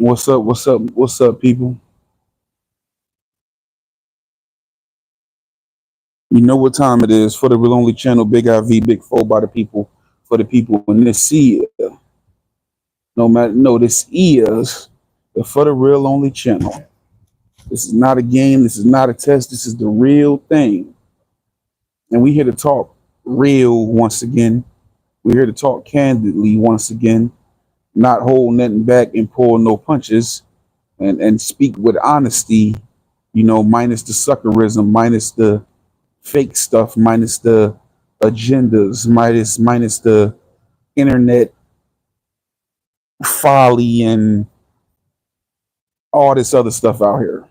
What's up? What's up? What's up, people? You know what time it is for the real only channel, Big IV, Big Four by the people, for the people. And this here, no matter, no, this is the for the real only channel. This is not a game. This is not a test. This is the real thing. And we here to talk real once again. We're here to talk candidly once again, not hold nothing back and pull no punches, and speak with honesty. Minus the suckerism, minus the fake stuff, minus the agendas, minus the internet folly and all this other stuff out here.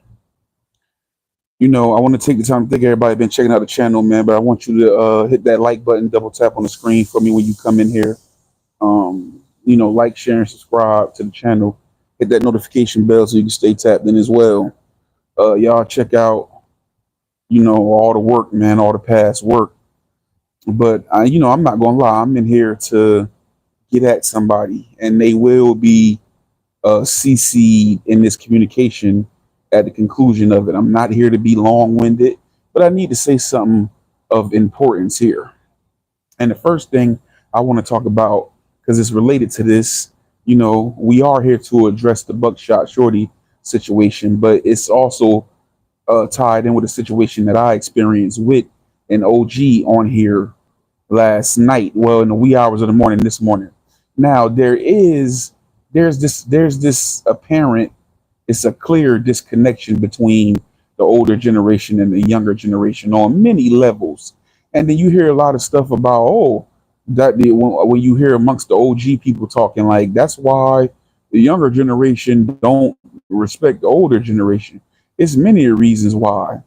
I want to take the time to thank everybody been checking out the channel, man. But I want you to hit that like button, double tap on the screen for me when you come in here. Like, share, and subscribe to the channel. Hit that notification bell so you can stay tapped in as well. Y'all check out, all the work, man, all the past work. But I'm not gonna lie, I'm in here to get at somebody, and they will be CC'd in this communication at the conclusion of it. I'm not here to be long-winded, but I need to say something of importance here. And the first thing I want to talk about, because it's related to this, we are here to address the Buckshot Shorty situation, but it's also tied in with a situation that I experienced with an OG on here last night. Well, in the wee hours of the morning this morning. Now there's this apparent, it's a clear disconnection between the older generation and the younger generation on many levels. And then you hear a lot of stuff about, when you hear amongst the OG people talking, like, that's why the younger generation don't respect the older generation. It's many reasons why.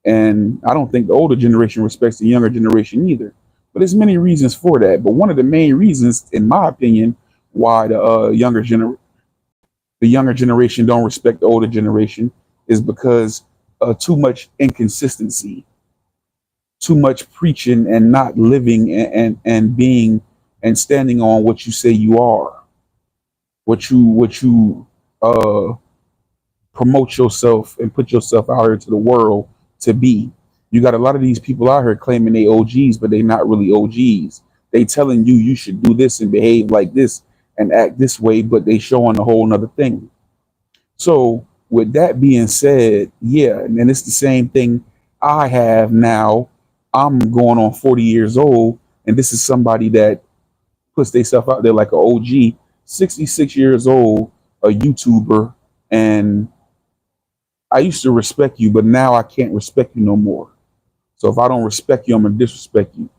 And I don't think the older generation respects the younger generation either. But there's many reasons for that. But one of the main reasons, in my opinion, why the younger generation don't respect the older generation is because too much inconsistency, too much preaching and not living and being and standing on what you say you are, what you promote yourself and put yourself out here to the world to be. You got a lot of these people out here claiming they OGs, but they not really OGs. They telling you should do this and behave like this and act this way, but they showing a whole nother thing. So with that being said, yeah, and it's the same thing I have now. I'm going on 40 years old, and this is somebody that puts themselves out there like an OG, 66 years old, a YouTuber, and I used to respect you, but now I can't respect you no more. So if I don't respect you, I'm gonna disrespect you.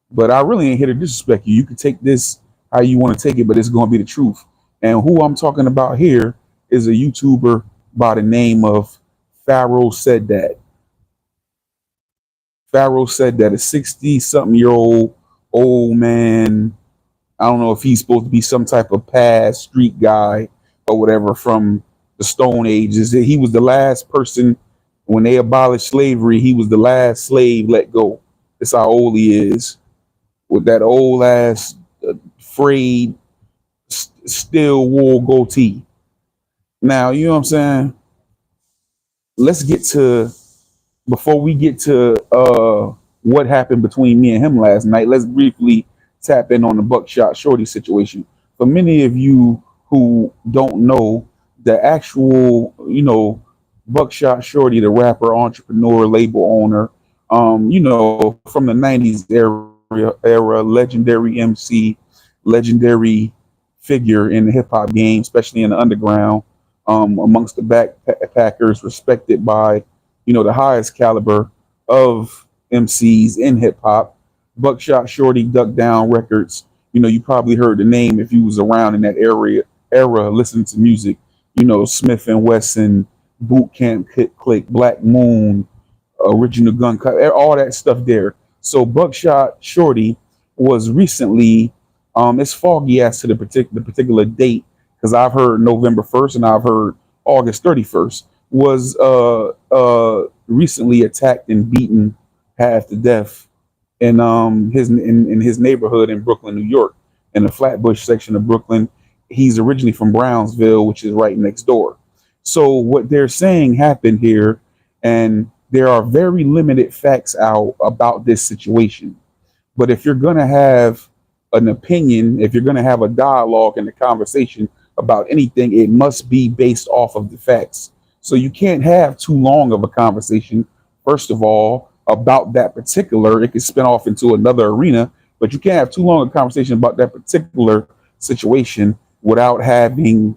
But I really ain't here to disrespect you. You can take this how you want to take it, but it's gonna be the truth. And who I'm talking about here is a YouTuber by the name of Pharaoh Said That. Pharaoh Said That, a 60-something-year-old man. I don't know if he's supposed to be some type of past street guy or whatever from the Stone Ages. He was the last person when they abolished slavery. He was the last slave let go. That's how old he is, with that old ass frayed steel wool goatee. Now, you know what I'm saying? Let's get to, before we get to what happened between me and him last night, let's briefly tap in on the Buckshot Shorty situation. For many of you who don't know, the actual, Buckshot Shorty, the rapper, entrepreneur, label owner, from the 90s era, legendary MC, legendary figure in the hip hop game, especially in the underground, amongst the backpackers, respected by, the highest caliber of MCs in hip hop. Buckshot Shorty, Duck Down Records. You probably heard the name if you was around in that era listening to music. Smith and Wesson, Boot Camp Click, Black Moon, Original Gun Cut, all that stuff there. So Buckshot Shorty was recently, it's foggy as to the particular date, because I've heard November 1st and I've heard August 31st, was recently attacked and beaten half to death in his neighborhood in Brooklyn, New York, in the Flatbush section of Brooklyn. He's originally from Brownsville, which is right next door. So what they're saying happened here, and there are very limited facts out about this situation. But if you're going to have an opinion, if you're going to have a dialogue and a conversation about anything, it must be based off of the facts. So you can't have too long of a conversation, first of all, about that particular. It could spin off into another arena, but you can't have too long a conversation about that particular situation without having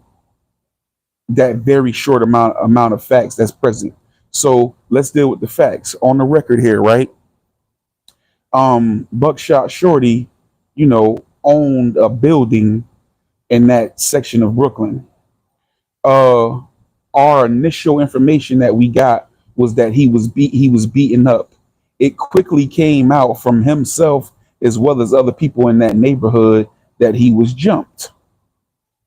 that very short amount of facts that's present. So let's deal with the facts on the record here, right? Buckshot Shorty, owned a building in that section of Brooklyn. Uh, our initial information that we got was that he was beaten up. It quickly came out from himself as well as other people in that neighborhood that he was jumped.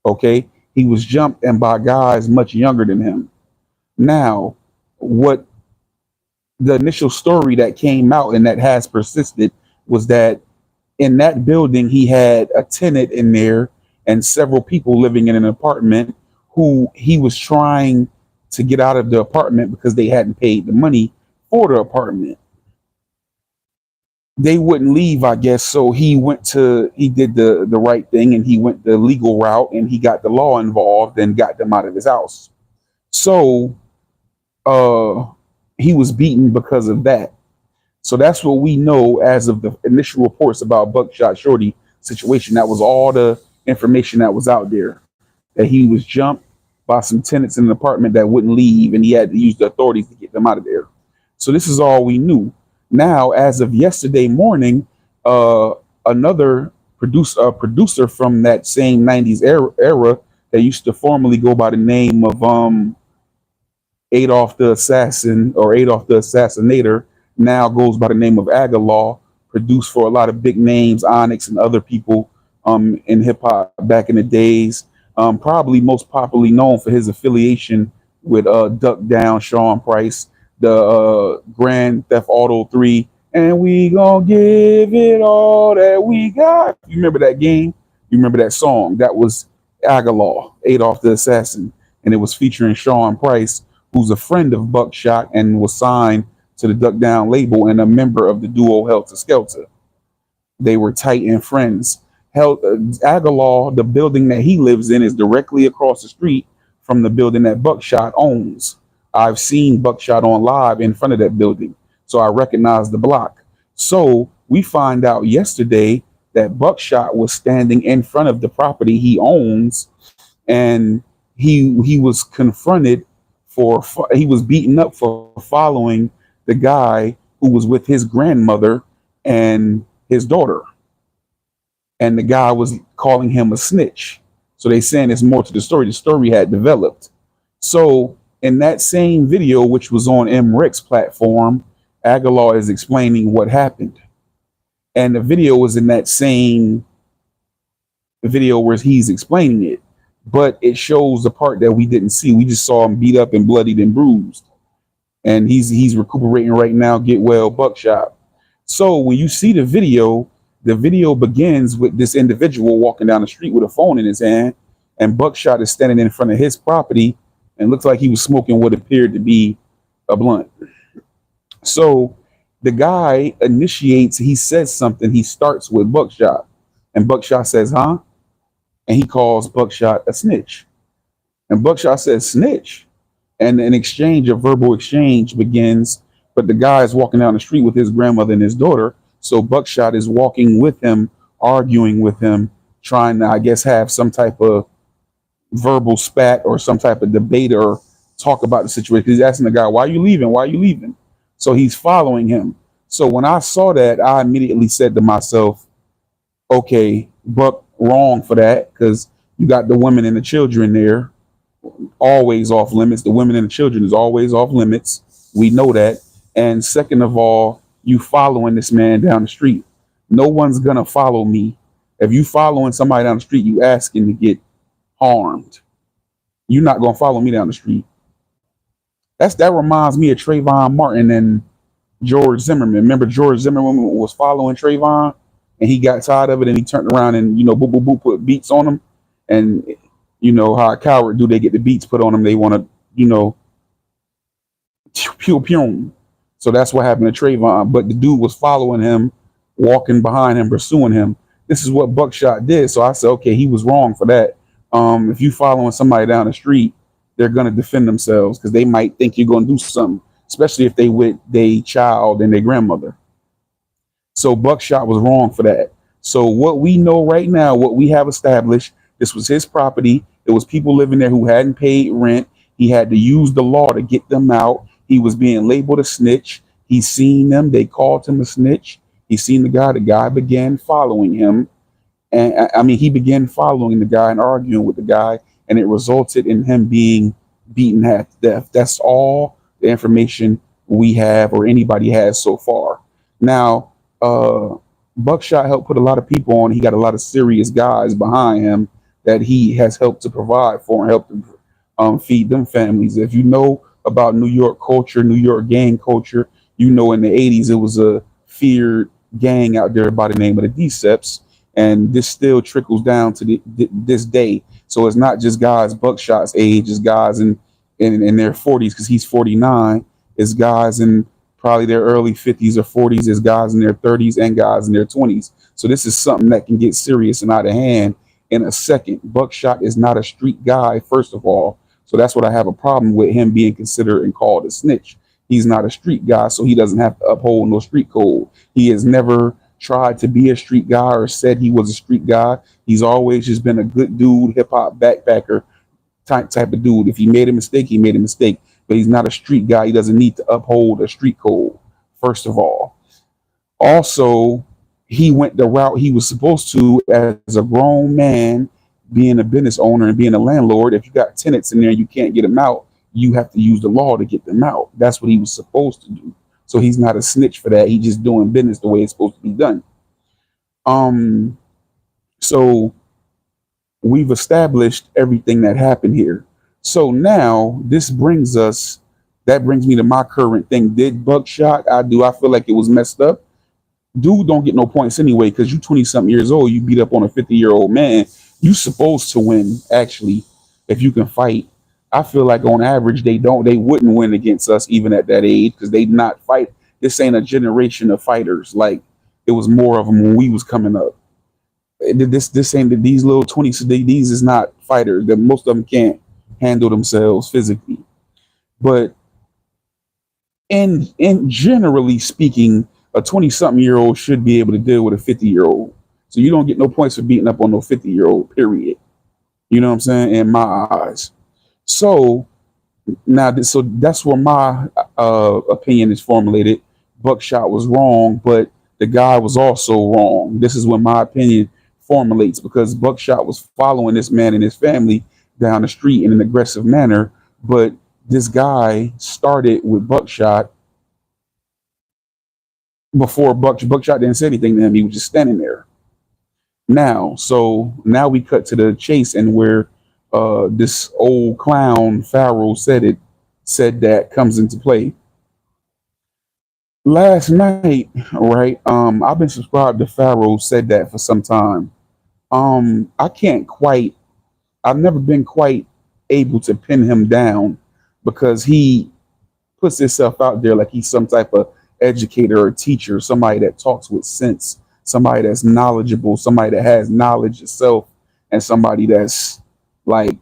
Okay, he was jumped and by guys much younger than him. Now, what the initial story that came out and that has persisted was that in that building he had a tenant in there and several people living in an apartment who he was trying to get out of the apartment because they hadn't paid the money for the apartment. They wouldn't leave, I guess, so he did the right thing and he went the legal route and he got the law involved and got them out of his house. So uh he was beaten because of that. So that's what we know as of the initial reports about Buckshot Shorty situation. That was all the information that was out there. That he was jumped by some tenants in an apartment that wouldn't leave, and he had to use the authorities to get them out of there. So this is all we knew. Now, as of yesterday morning, uh, another producer from that same '90s era that used to formerly go by the name of Adolf the Assassin or Adolf the Assassinator, now goes by the name of Agalaw, produced for a lot of big names, Onyx and other people in hip hop back in the days. Probably most popularly known for his affiliation with Duck Down, Sean Price, the Grand Theft Auto 3, and we gonna give it all that we got. You remember that game? You remember that song? That was Agalaw, Adolf the Assassin, and it was featuring Sean Price, who's a friend of Buckshot and was signed to the Duck Down label and a member of the duo Helter Skelter. They were tight and friends. Agalaw, the building that he lives in, is directly across the street from the building that Buckshot owns. I've seen Buckshot on live in front of that building, so I recognize the block. So we find out yesterday that Buckshot was standing in front of the property he owns, and he was confronted he was beaten up for following the guy who was with his grandmother and his daughter, and the guy was calling him a snitch. So they saying there's more to the story. The story had developed. So in that same video, which was on MREC's platform, Agalaw is explaining what happened, and the video was in that same video where he's explaining it, but it shows the part that we didn't see. We just saw him beat up and bloodied and bruised, and he's recuperating right now. Get well, Buckshot. So when you see the video begins with this individual walking down the street with a phone in his hand, and Buckshot is standing in front of his property and looks like he was smoking what appeared to be a blunt. So the guy initiates, he says something, he starts with Buckshot, and Buckshot says, huh? And he calls Buckshot a snitch. And Buckshot says, snitch. And an exchange, a verbal exchange begins, but the guy is walking down the street with his grandmother and his daughter. So Buckshot is walking with him, arguing with him, trying to, I guess, have some type of verbal spat or some type of debate or talk about the situation. He's asking the guy, why are you leaving? Why are you leaving? So he's following him. So when I saw that, I immediately said to myself, okay, Buck, wrong for that, because you got the women and the children there, always off limits. The women and the children is always off limits. We know that. And second of all, you following this man down the street. No one's gonna follow me. If you following somebody down the street, you asking to get harmed. You're not gonna follow me down the street. That reminds me of Trayvon Martin and George Zimmerman. Remember George Zimmerman was following Trayvon and he got tired of it and he turned around and boop boop boop put beats on him. And you know how a coward do, they get the beats put on them, they want to, you know, pew pew. So that's what happened to Trayvon. But the dude was following him, walking behind him, pursuing him. This is what Buckshot did. So I said, okay, he was wrong for that. If you following somebody down the street, they're gonna defend themselves because they might think you're gonna do something, especially if they with their child and their grandmother. So Buckshot was wrong for that. So what we know right now, what we have established, this was his property. There was people living there who hadn't paid rent. He had to use the law to get them out. He was being labeled a snitch. He seen them. They called him a snitch. He seen the guy. The guy began following him. And I mean, he began following the guy and arguing with the guy, and it resulted in him being beaten half to death. That's all the information we have or anybody has so far. Now, Buckshot helped put a lot of people on. He got a lot of serious guys behind him that he has helped to provide for and help to feed them families. If you know about New York culture, New York gang culture, you know in the 80s it was a feared gang out there by the name of the Deceps, and this still trickles down to this day. So it's not just guys Buckshot's age, it's guys in their 40s because he's 49. It's guys in probably their early 50s or 40s. It's guys in their 30s and guys in their 20s. So this is something that can get serious and out of hand in a second. Buckshot is not a street guy, first of all. So that's what I have a problem with him being considered and called a snitch. He's not a street guy, so he doesn't have to uphold no street code. He has never tried to be a street guy or said he was a street guy. He's always just been a good dude, hip hop backpacker type of dude. If he made a mistake, he made a mistake. But he's not a street guy. He doesn't need to uphold a street code, first of all. Also, he went the route he was supposed to as a grown man, being a business owner and being a landlord. If you got tenants in there and you can't get them out, you have to use the law to get them out. That's what he was supposed to do. So he's not a snitch for that. He's just doing business the way it's supposed to be done. So we've established everything that happened here. So now that brings me to my current thing. Did Buckshot? I feel like it was messed up. Dude don't get no points anyway because you 20 something years old, you beat up on a 50-year-old man. You supposed to win, actually, if you can fight. I feel like on average they wouldn't win against us even at that age because they not fight. This ain't a generation of fighters like it was more of them when we was coming up. This ain't these little 20s. These is not fighters. That most of them can't handle themselves physically. But in generally speaking, a 20-something-year-old should be able to deal with a 50-year-old. So you don't get no points for beating up on no 50-year-old, period. You know what I'm saying? In my eyes. So now, so that's where my opinion is formulated. Buckshot was wrong, but the guy was also wrong. This is when my opinion formulates because Buckshot was following this man and his family down the street in an aggressive manner. But this guy started with Buckshot before Buckshot didn't say anything to him. He was just standing there. So now we cut to the chase and where this old clown Pharaoh said that comes into play. Last night, right? I've been subscribed to Pharaoh said that for some time. I've never been quite able to pin him down because he puts himself out there like he's some type of educator or teacher, somebody that talks with sense, somebody that's knowledgeable, somebody that has knowledge itself, and somebody that's like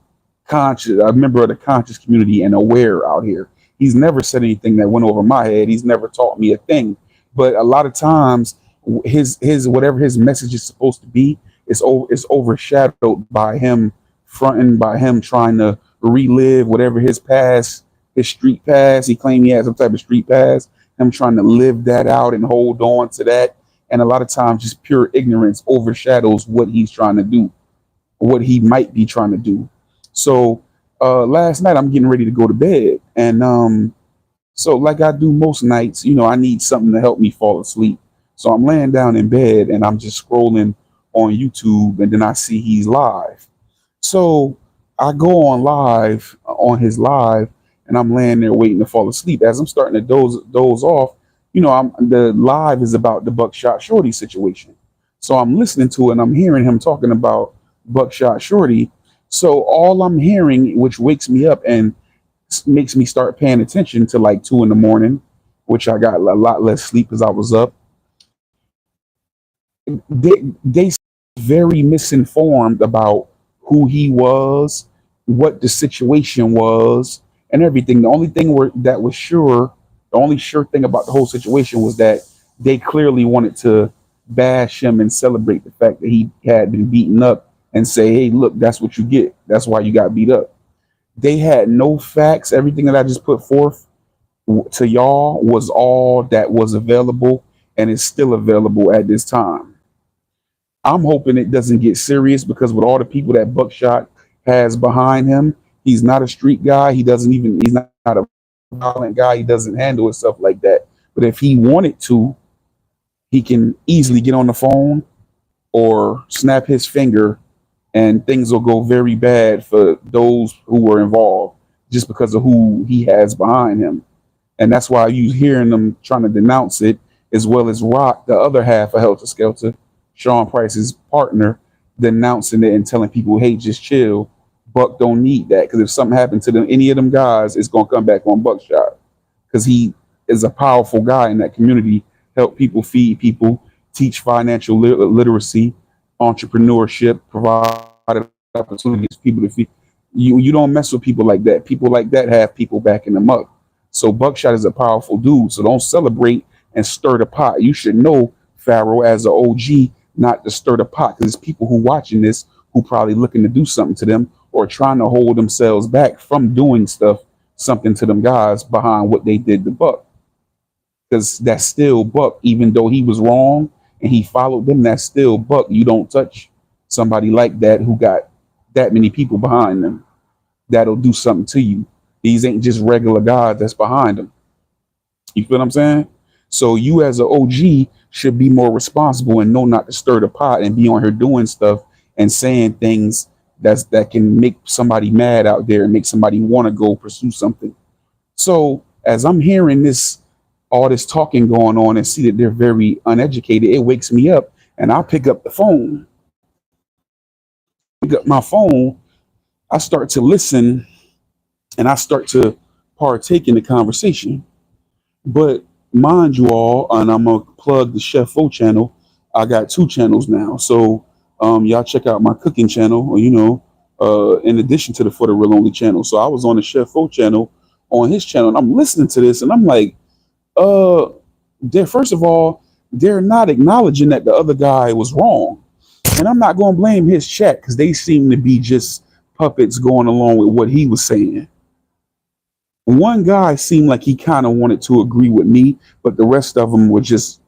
conscious, a member of the conscious community and aware out here. He's never said anything that went over my head. He's never taught me a thing. But a lot of times, his whatever his message is supposed to be is overshadowed by him fronting, by him trying to relive whatever his past, his street past. He claimed he had some type of street past. Him trying to live that out and hold on to that. And a lot of times, just pure ignorance overshadows what he's trying to do, what he might be trying to do. So last night I'm getting ready to go to bed, and so like I do most nights, I need something to help me fall asleep. So I'm laying down in bed and I'm just scrolling on YouTube, and then I see he's live. So I go on his live, and I'm laying there waiting to fall asleep. As I'm starting to doze off, the live is about the Buckshot Shorty situation. So I'm listening to it and I'm hearing him talking about Buckshot Shorty. So all I'm hearing, which wakes me up and makes me start paying attention to like 2 in the morning, which I got a lot less sleep because I was up. They very misinformed about who he was, what the situation was, and everything. The only thing that was sure, the only sure thing about the whole situation was that they clearly wanted to bash him and celebrate the fact that he had been beaten up and say, "Hey, look, that's what you get. That's why you got beat up." They had no facts. Everything that I just put forth to y'all was all that was available and is still available at this time. I'm hoping it doesn't get serious because with all the people that Buckshot has behind him, he's not a street guy. He's not a violent guy. He doesn't handle himself like that. But if he wanted to, he can easily get on the phone or snap his finger and things will go very bad for those who were involved just because of who he has behind him. And that's why you hearing them trying to denounce it, as well as Rock, the other half of Helter Skelter, Sean Price's partner, denouncing it and telling people, "Hey, just chill. Buck don't need that because if something happened to them, any of them guys, it's gonna come back on Buckshot because he is a powerful guy in that community. Help people, feed people, teach financial literacy, entrepreneurship, provide opportunities for people to feed. You don't mess with people like that. People like that have people backing them up. So Buckshot is a powerful dude. So don't celebrate and stir the pot. You should know Pharaoh as an OG not to stir the pot because there's people who watching this who probably looking to do something to them or trying to hold themselves back from doing something to them guys behind what they did to Buck. Because that's still Buck, even though he was wrong and he followed them, that's still Buck. You don't touch somebody like that who got that many people behind them that'll do something to you. These ain't just regular guys that's behind them. You feel what I'm saying? So you as an OG should be more responsible and know not to stir the pot and be on here doing stuff and saying things that can make somebody mad out there and make somebody want to go pursue something. So as I'm hearing all this talking going on and see that they're very uneducated, it wakes me up and I pick up the phone. Pick up my phone, I start to listen and I start to partake in the conversation. But mind you all, and I'm gonna plug the Chef O channel. I got 2 channels now, so y'all check out my cooking channel. Or, in addition to the For the Real Only channel. So I was on the Chef O channel, on his channel, and I'm listening to this, and I'm like, first of all, they're not acknowledging that the other guy was wrong, and I'm not gonna blame his chat because they seem to be just puppets going along with what he was saying. One guy seemed like he kind of wanted to agree with me, but the rest of them were just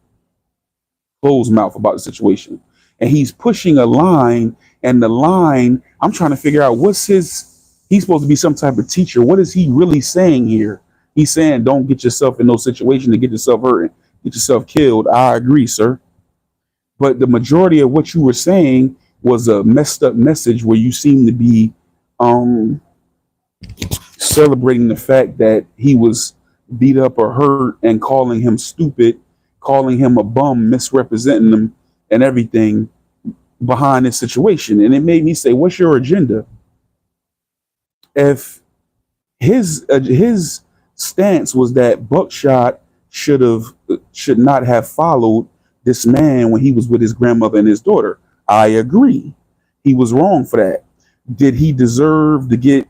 closed mouth about the situation. And he's pushing a line, and the line, I'm trying to figure out he's supposed to be some type of teacher. What is he really saying here? He's saying, don't get yourself in no situation to get yourself hurt and get yourself killed. I agree, sir. But the majority of what you were saying was a messed up message where you seem to be celebrating the fact that he was beat up or hurt and calling him stupid, calling him a bum, misrepresenting him and everything behind this situation. And it made me say, what's your agenda? If his stance was that Buckshot should not have followed this man when he was with his grandmother and his daughter, I agree. He was wrong for that. Did he deserve to get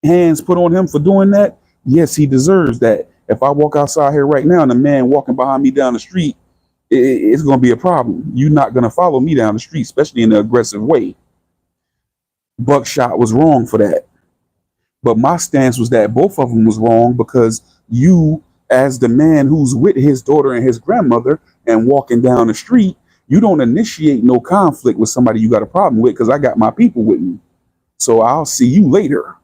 hands put on him for doing that? Yes, he deserves that. If I walk outside here right now and a man walking behind me down the street, it's going to be a problem. You're not going to follow me down the street, especially in an aggressive way. Buckshot was wrong for that. But my stance was that both of them was wrong because you, as the man who's with his daughter and his grandmother and walking down the street, you don't initiate no conflict with somebody you got a problem with because I got my people with me. So I'll see you later.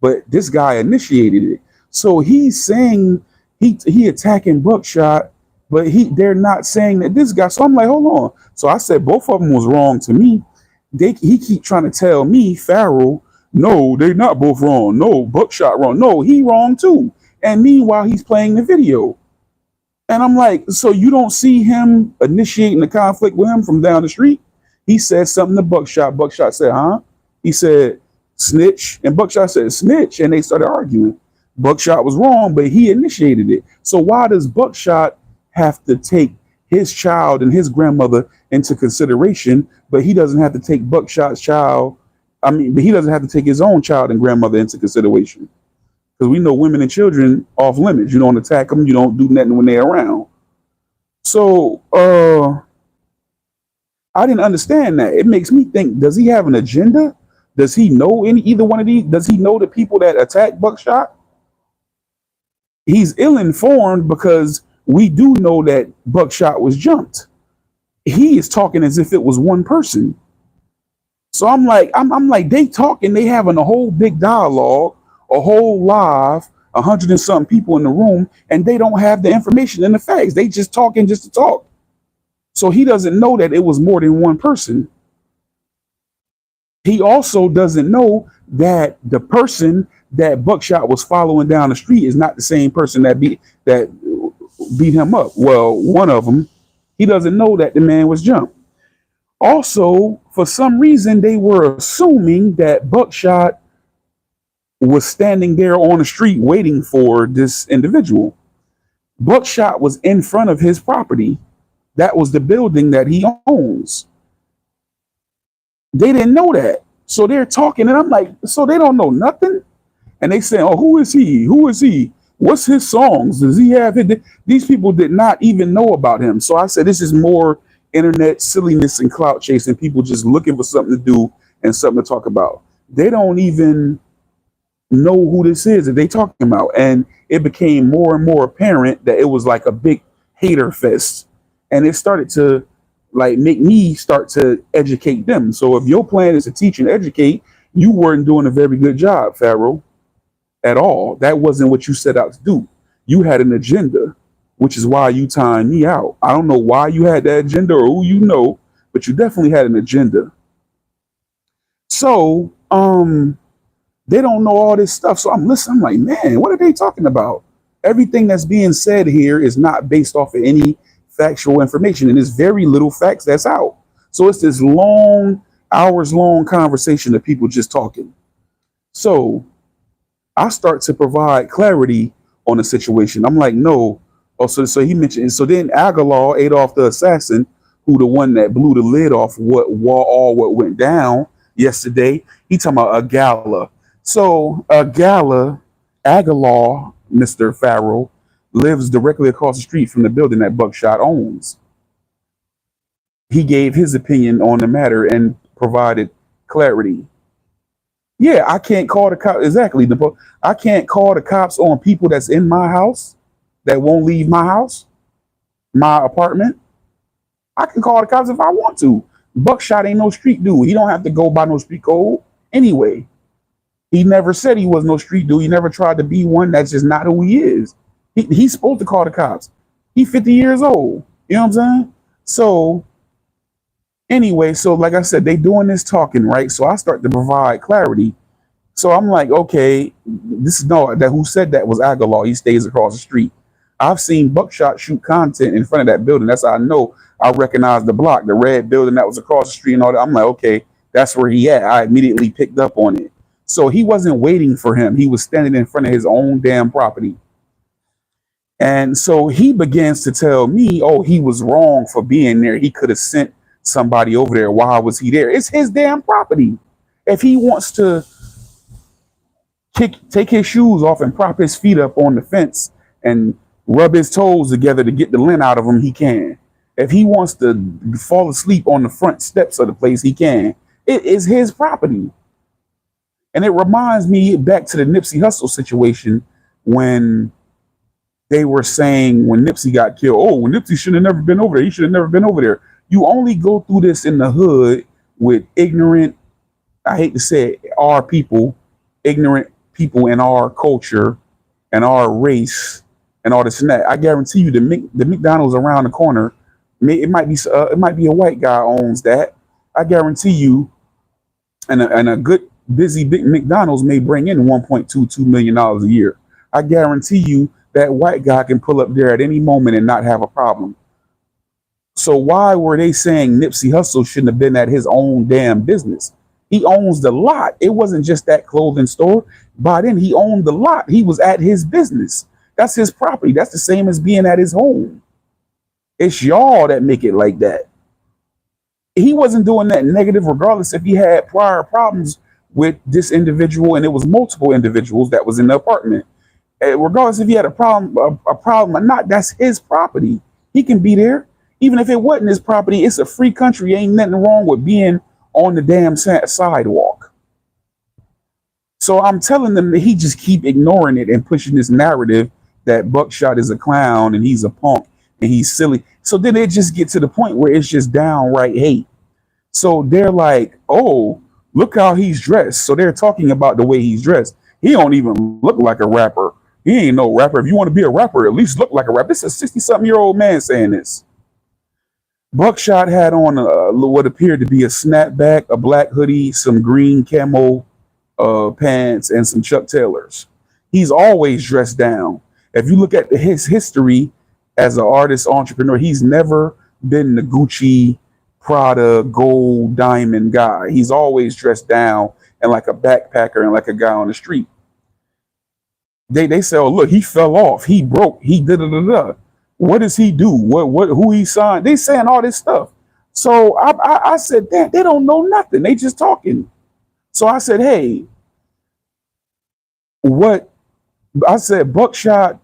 But this guy initiated it. So he's saying he attacking Buckshot, but they're not saying that this guy. So I'm like, hold on. So I said both of them was wrong to me. He keep trying to tell me, Pharaoh, no, they're not both wrong. No, Buckshot wrong. No, he wrong too. And meanwhile, he's playing the video. And I'm like, so you don't see him initiating the conflict with him from down the street? He said something to Buckshot. Buckshot said, huh? He said, snitch. And Buckshot said, snitch. And they started arguing. Buckshot was wrong, but he initiated it. So why does Buckshot have to take his child and his grandmother into consideration, but he doesn't have to take Buckshot's child? But he doesn't have to take his own child and grandmother into consideration. Because we know women and children off limits. You don't attack them. You don't do nothing when they're around. So I didn't understand that. It makes me think, does he have an agenda? Does he know either one of these? Does he know the people that attacked Buckshot? He's ill-informed because we do know that Buckshot was jumped. He is talking as if it was one person. So I'm like, they talking, they having a whole big dialogue, a whole live, 100 and something people in the room, and they don't have the information and the facts. They just talking just to talk. So he doesn't know that it was more than one person. He also doesn't know that the person that Buckshot was following down the street is not the same person that beat him up. Well, one of them, he doesn't know that the man was jumped. Also, for some reason, they were assuming that Buckshot was standing there on the street waiting for this individual. Buckshot was in front of his property. That was the building that he owns. They didn't know that. So they're talking, and I'm like, so they don't know nothing? And they say, oh, who is he? Who is he? What's his songs? Does he have it? These people did not even know about him. So I said, this is more internet silliness and clout chasing, people just looking for something to do and something to talk about. They don't even know who this is that they talking about. And it became more and more apparent that it was like a big hater fest. And it started to like make me start to educate them. So if your plan is to teach and educate, you weren't doing a very good job, Pharaoh, at all. That wasn't what you set out to do. You had an agenda, which is why you timed me out. I don't know why you had that agenda or who you know, but you definitely had an agenda. So they don't know all this stuff. So I'm listening. I'm like, man, what are they talking about? Everything that's being said here is not based off of any factual information, and there's very little facts that's out. So it's this long, hours-long conversation of people just talking. So I start to provide clarity on the situation. I'm like, no. Oh, so he mentioned. So then Aguilar, Adolf the assassin, who the one that blew the lid off what went down yesterday. He talking about a gala. So a gala, Aguilar, Mr. Pharaoh, lives directly across the street from the building that Buckshot owns. He gave his opinion on the matter and provided clarity. Yeah, I can't call the cops. Exactly. I can't call the cops on people that's in my house that won't leave my house, my apartment. I can call the cops if I want to. Buckshot ain't no street dude. He don't have to go by no street code anyway. He never said he was no street dude. He never tried to be one. That's just not who he is. He's supposed to call the cops. He's 50 years old. You know what I'm saying? So anyway, so like I said, they doing this talking, right? So I start to provide clarity. So I'm like, okay, this is no, that who said that was Aguilar. He stays across the street. I've seen Buckshot shoot content in front of that building. That's how I know. I recognize the block, the red building that was across the street and all that. I'm like, okay, that's where he at. I immediately picked up on it. So he wasn't waiting for him. He was standing in front of his own damn property. And so he begins to tell me, oh, he was wrong for being there. He could have sent somebody over there. Why was he there? It's his damn property. If he wants to take his shoes off and prop his feet up on the fence and rub his toes together to get the lint out of him, he can. If he wants to fall asleep on the front steps of the place, he can. It is his property. And it reminds me back to the Nipsey Hussle situation when they were saying when Nipsey got killed, oh, when Nipsey should have never been over there. He should have never been over there. You only go through this in the hood with ignorant, I hate to say it, our people, ignorant people in our culture and our race and all this and that. I guarantee you the McDonald's around the corner, it might be a white guy owns that. I guarantee you, and a good busy big McDonald's may bring in $1.22 million a year. I guarantee you that white guy can pull up there at any moment and not have a problem. So why were they saying Nipsey Hussle shouldn't have been at his own damn business? He owns the lot. It wasn't just that clothing store. By then, he owned the lot. He was at his business. That's his property. That's the same as being at his home. It's y'all that make it like that. He wasn't doing that negative, regardless if he had prior problems with this individual, and it was multiple individuals that was in the apartment. Regardless if he had a problem or not, that's his property. He can be there. Even if it wasn't his property, it's a free country. Ain't nothing wrong with being on the damn sidewalk. So I'm telling them that he just keep ignoring it and pushing this narrative that Buckshot is a clown and he's a punk and he's silly. So then it just get to the point where it's just downright hate. So they're like, oh, look how he's dressed. So they're talking about the way he's dressed. He don't even look like a rapper. He ain't no rapper. If you want to be a rapper, at least look like a rapper. This is a 60-something-year-old man saying this. Buckshot had on what appeared to be a snapback, a black hoodie, some green camo pants, and some Chuck Taylors. He's always dressed down. If you look at his history as an artist, entrepreneur, he's never been the Gucci, Prada, gold, diamond guy. He's always dressed down and like a backpacker and like a guy on the street. They say, oh, look, he fell off. He broke. He da-da-da-da. What does he do? Who he signed? They saying all this stuff. So I said, damn, they don't know nothing. They just talking. So I said, hey, I said, Buckshot,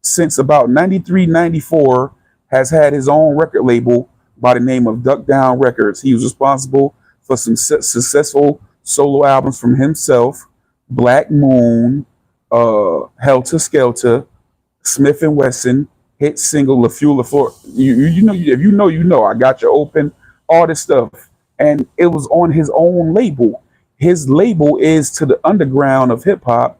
since about 93, 94, has had his own record label by the name of Duck Down Records. He was responsible for some successful solo albums from himself, Black Moon, Helter Skelter, Smith and Wesson, hit single La Fuel La Flor. You know, if you know, you know. I Got You Open, all this stuff, and it was on his own label. His label is to the underground of hip hop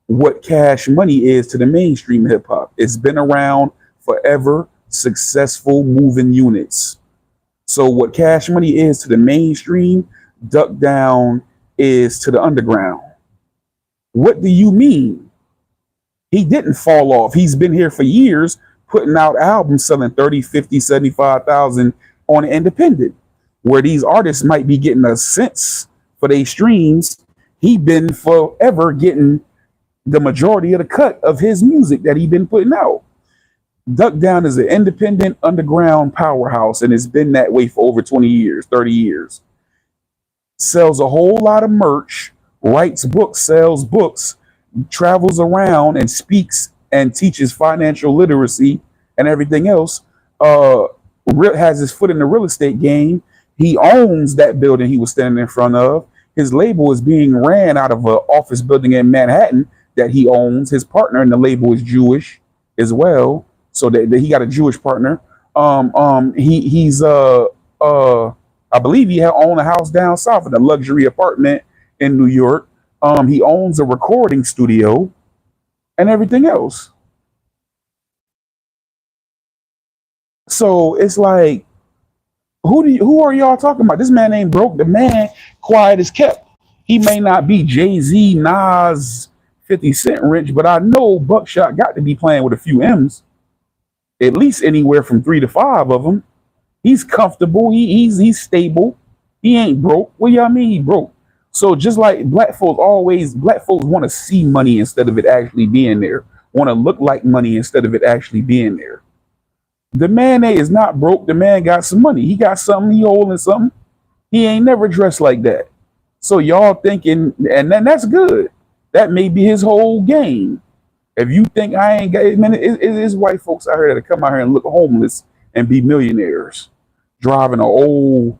what Cash Money is to the mainstream hip hop. It's been around forever, successful moving units. So what Cash Money is to the mainstream, Duck Down is to the underground. What do you mean? He didn't fall off. He's been here for years, putting out albums selling 30, 50, 75,000 on an independent, where these artists might be getting a cents for their streams. He been forever getting the majority of the cut of his music that he been putting out. Duck Down is an independent underground powerhouse, and it's been that way for over 20 years, 30 years. Sells a whole lot of merch, writes books, sells books, travels around and speaks and teaches financial literacy and everything else. Has his foot in the real estate game. He owns that building he was standing in front of. His label is being ran out of an office building in Manhattan that he owns. His partner in the label is Jewish as well, so that he got a Jewish partner. He's I believe he owned a house down south in a luxury apartment in New York. He owns a recording studio and everything else. So it's like, who are y'all talking about? This man ain't broke. The man quiet as kept. He may not be Jay-Z, Nas, 50 Cent rich, but I know Buckshot got to be playing with a few M's. At least anywhere from 3 to 5 of them. He's comfortable. He's stable. He ain't broke. What y'all mean he broke? So just like black folks want to see money instead of it actually being there. Want to look like money instead of it actually being there. The man is not broke. The man got some money. He got something. He holding something. He ain't never dressed like that. So y'all thinking, and then that's good. That may be his whole game. If you think I ain't got, man, it's white folks out here that come out here and look homeless and be millionaires, driving an old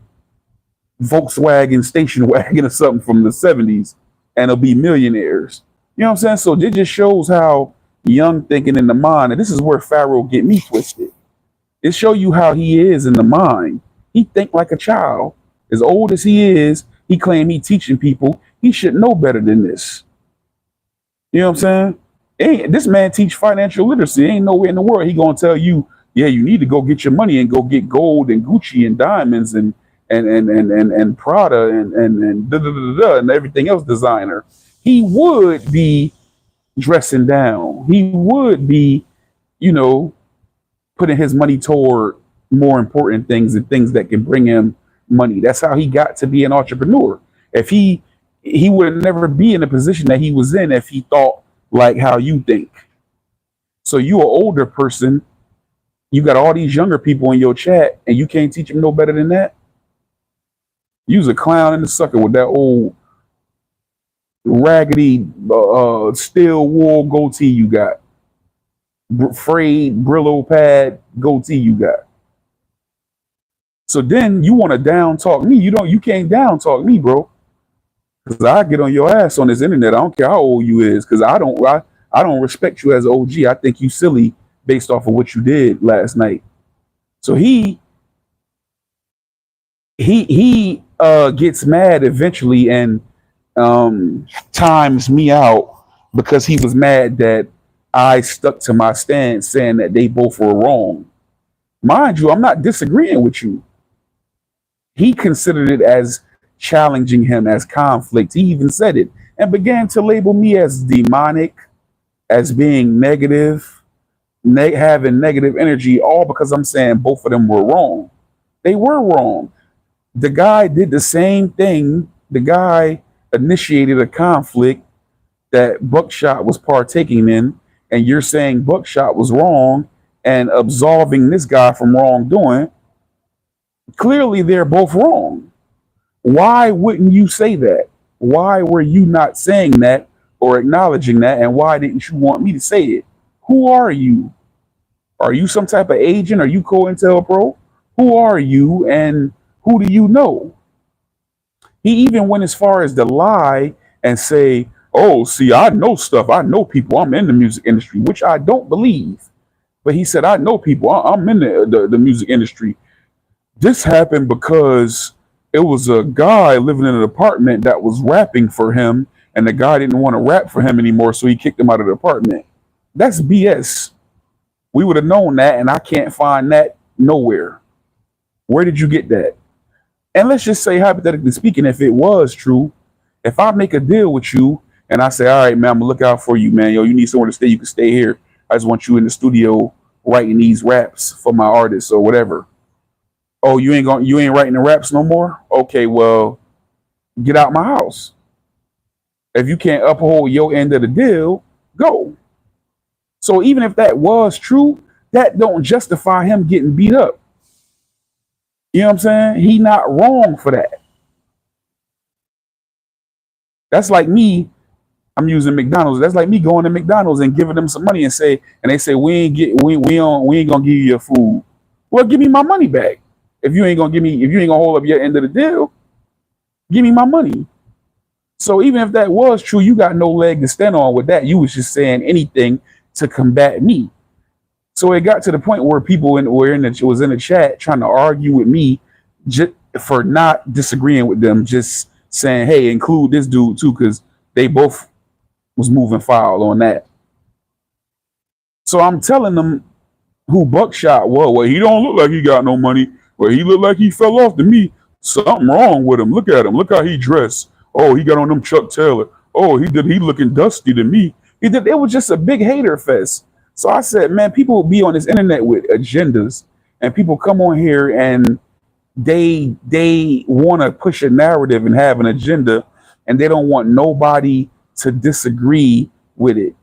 Volkswagen station wagon or something from the 70s, and they'll be millionaires. You know what I'm saying? So it just shows how young thinking in the mind, and this is where Pharaoh get me twisted. It show you how he is in the mind. He think like a child. As old as he is, he claim he teaching people. He should know better than this. You know what I'm saying? This man teach financial literacy. Ain't nowhere in the world he gonna tell you, yeah, you need to go get your money and go get gold and Gucci and diamonds and Prada and da, da, da, da, and everything else designer. He would be dressing down. He would be, putting his money toward more important things and things that can bring him money. That's how he got to be an entrepreneur. If he would never be in the position that he was in if he thought like how you think. So you an older person, you got all these younger people in your chat, and you can't teach them no better than that. You was a clown and a sucker with that old raggedy steel wool goatee you got, frayed Brillo pad goatee you got. So then you want to down talk me. You can't down talk me, bro. Because I get on your ass on this internet. I don't care how old you is, because I don't respect you as an OG. I think you silly based off of what you did last night. So he gets mad eventually and times me out because he was mad that I stuck to my stance saying that they both were wrong. Mind you, I'm not disagreeing with you. He considered it as challenging him, as conflict. He even said it and began to label me as demonic, as being negative, having negative energy, all because I'm saying both of them were wrong. They were wrong. The guy did the same thing. The guy initiated a conflict that Buckshot was partaking in, and you're saying Buckshot was wrong and absolving this guy from wrongdoing. Clearly, they're both wrong. Why wouldn't you say that? Why were you not saying that or acknowledging that? And why didn't you want me to say it? Who are you? Are you some type of agent? Are you COINTELPRO? Who are you and who do you know? He even went as far as to lie and say, oh, see, I know stuff. I know people. I'm in the music industry, which I don't believe. But he said, I know people. I'm in the music industry. This happened because it was a guy living in an apartment that was rapping for him, and the guy didn't want to rap for him anymore, so he kicked him out of the apartment. That's BS. We would have known that, and I can't find that nowhere. Where did you get that? And let's just say, hypothetically speaking, if it was true, if I make a deal with you and I say, all right, man, I'm gonna look out for you, man. Yo, you need somewhere to stay, you can stay here. I just want you in the studio writing these raps for my artists or whatever. Oh, you ain't writing the raps no more? Okay, well, get out my house. If you can't uphold your end of the deal, go. So even if that was true, that don't justify him getting beat up. You know what I'm saying? He not wrong for that. That's like me. I'm using McDonald's. That's like me going to McDonald's and giving them some money and they say we ain't gonna give you your food. Well, give me my money back. If you ain't gonna hold up your end of the deal, give me my money. So even if that was true, you got no leg to stand on with that. You was just saying anything to combat me. So it got to the point where people was in the chat trying to argue with me just for not disagreeing with them, just saying, hey, include this dude too, because they both was moving foul on that. So I'm telling them who Buckshot was. Well, he don't look like he got no money. Well, he looked like he fell off to me. Something wrong with him. Look at him. Look how he dressed. Oh, he got on them Chuck Taylor. Oh, he looking dusty to me. It was just a big hater fest. So I said, man, people will be on this internet with agendas, and people come on here and they want to push a narrative and have an agenda, and they don't want nobody to disagree with it,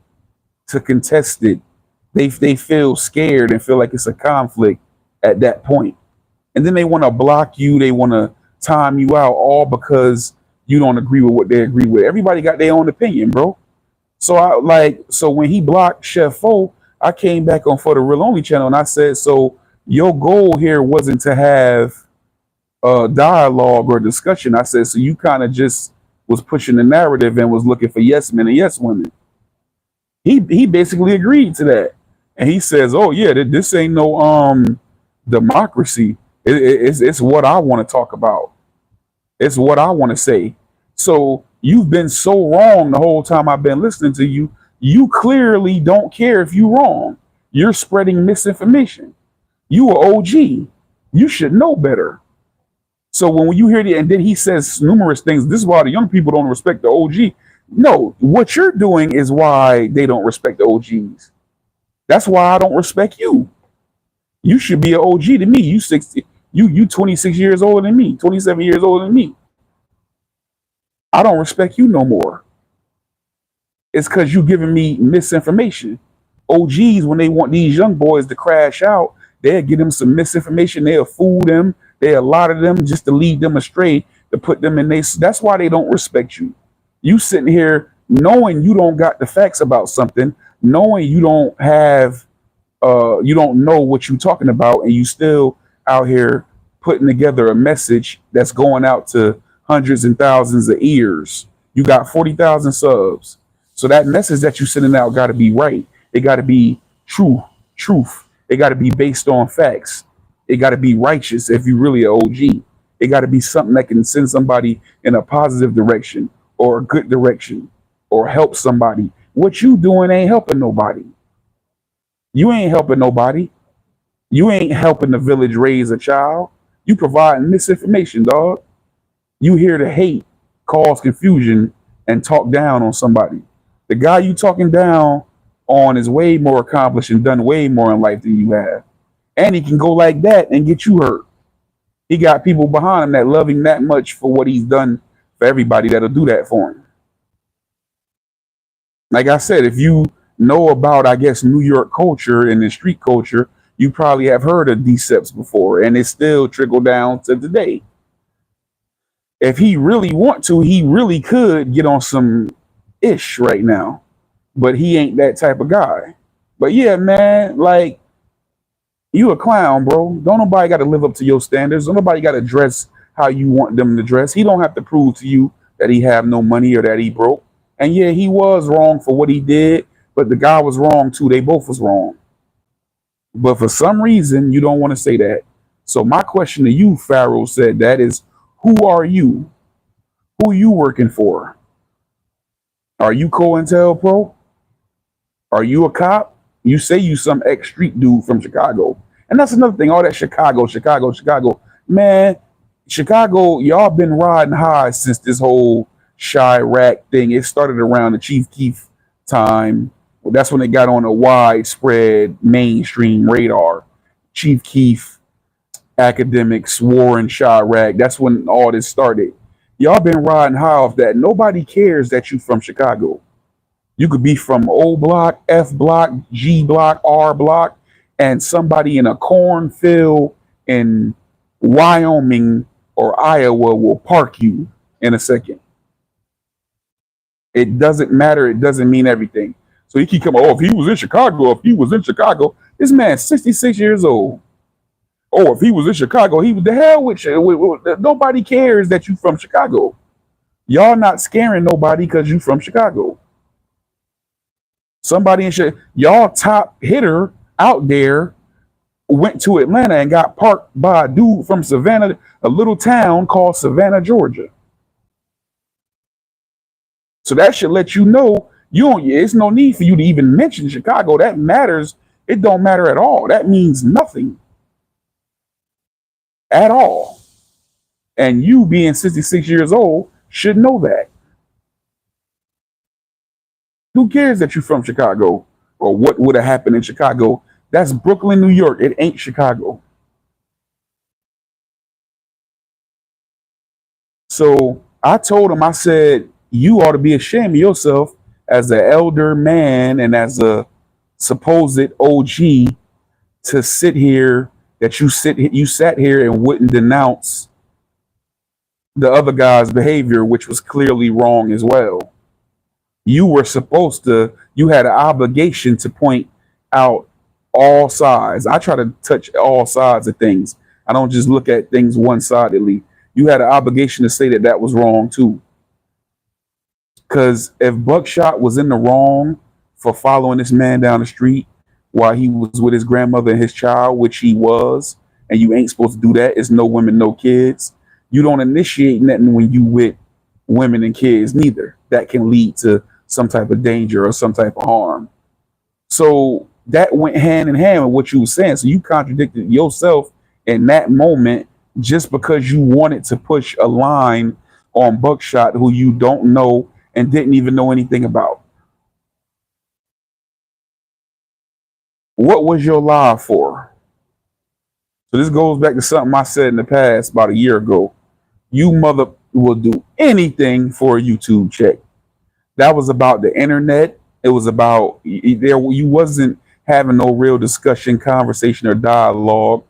to contest it. They feel scared and feel like it's a conflict at that point. And then they want to block you. They want to time you out, all because you don't agree with what they agree with. Everybody got their own opinion, bro. So when he blocked Chef O, I came back on For the Real Only channel and I said, so your goal here wasn't to have a dialogue or discussion. I said, so you kind of just was pushing the narrative and was looking for yes men and yes women. He basically agreed to that. And he says, oh yeah, this ain't no democracy. It's what I want to talk about. It's what I want to say. So you've been so wrong the whole time I've been listening to you. You clearly don't care if you're wrong. You're spreading misinformation. You are OG. You should know better. So when you hear the, and then he says numerous things, this is why the young people don't respect the OG. No, what you're doing is why they don't respect the OGs. That's why I don't respect you. You should be an OG to me. You 60, you 26 years older than me, 27 years older than me. I don't respect you no more. It's because you giving me misinformation. OGs, when they want these young boys to crash out, they'll give them some misinformation. They'll fool them. They'll lie to them just to lead them astray, to put them in that's why they don't respect you. You sitting here knowing you don't got the facts about something, knowing you don't know what you're talking about, and you still out here putting together a message that's going out to hundreds and thousands of ears. You got 40,000 subs. So that message that you're sending out got to be right. It got to be truth. It got to be based on facts. It got to be righteous if you really an OG. It got to be something that can send somebody in a positive direction or a good direction or help somebody. What you doing ain't helping nobody. You ain't helping nobody. You ain't helping the village raise a child. You providing misinformation, dog. You here to hate, cause confusion, and talk down on somebody. The guy you talking down on is way more accomplished and done way more in life than you have. And he can go like that and get you hurt. He got people behind him that love him that much for what he's done for everybody that'll do that for him. Like I said, if you know about, I guess, New York culture and the street culture, you probably have heard of Deceps before, and it still trickled down to today. If he really want to, he really could get on some ish right now, but he ain't that type of guy. But yeah, man, like, you a clown, bro. Don't nobody got to live up to your standards. Don't nobody got to dress how you want them to dress. He don't have to prove to you that he have no money or that he broke. And yeah, he was wrong for what he did, but the guy was wrong too. They both was wrong. But for some reason, you don't want to say that. So my question to you, Pharaoh, said that is, who are you? Who you working for? Are you COINTELPRO? Are you a cop? You say you some ex-street dude from Chicago. And that's another thing, all that Chicago. Man, Chicago, y'all been riding high since this whole Chirac thing. It started around the Chief Keef time. Well, that's when it got on a widespread mainstream radar. Chief Keef, academics, Warren, Chirac. That's when all this started. Y'all been riding high off that. Nobody cares that you from Chicago. You could be from O Block, F Block, G Block, R Block, and somebody in a cornfield in Wyoming or Iowa will park you in a second. It doesn't matter. It doesn't mean everything. So you keep coming, oh, if he was in Chicago, this man's 66 years old. Oh, if he was in Chicago, he was the hell with you. Nobody cares that you from Chicago. Y'all not scaring nobody because you from Chicago. Somebody in y'all top hitter out there went to Atlanta and got parked by a dude from Savannah, a little town called Savannah, Georgia. So that should let you know it's no need for you to even mention Chicago. That matters. It don't matter at all. That means nothing at all. And you being 66 years old should know that. Who cares that you're from Chicago or what would have happened in Chicago? That's Brooklyn, New York. It ain't Chicago. So I told him, I said, you ought to be ashamed of yourself as an elder man and as a supposed OG to sit here, that you sat here and wouldn't denounce the other guy's behavior, which was clearly wrong as well. You were supposed to, you had an obligation to point out all sides. I try to touch all sides of things. I don't just look at things one-sidedly. You had an obligation to say that that was wrong too. Because if Buckshot was in the wrong for following this man down the street while he was with his grandmother and his child, which he was, and you ain't supposed to do that. It's no women, no kids. You don't initiate nothing when you with women and kids neither. That can lead to some type of danger or some type of harm. So that went hand in hand with what you were saying. So you contradicted yourself in that moment just because you wanted to push a line on Buckshot who you don't know and didn't even know anything about. What was your lie for? So this goes back to something I said in the past about a year ago. You mother will do anything for a YouTube check. That was about the internet. It was about there. You wasn't having no real discussion, conversation, or dialogue,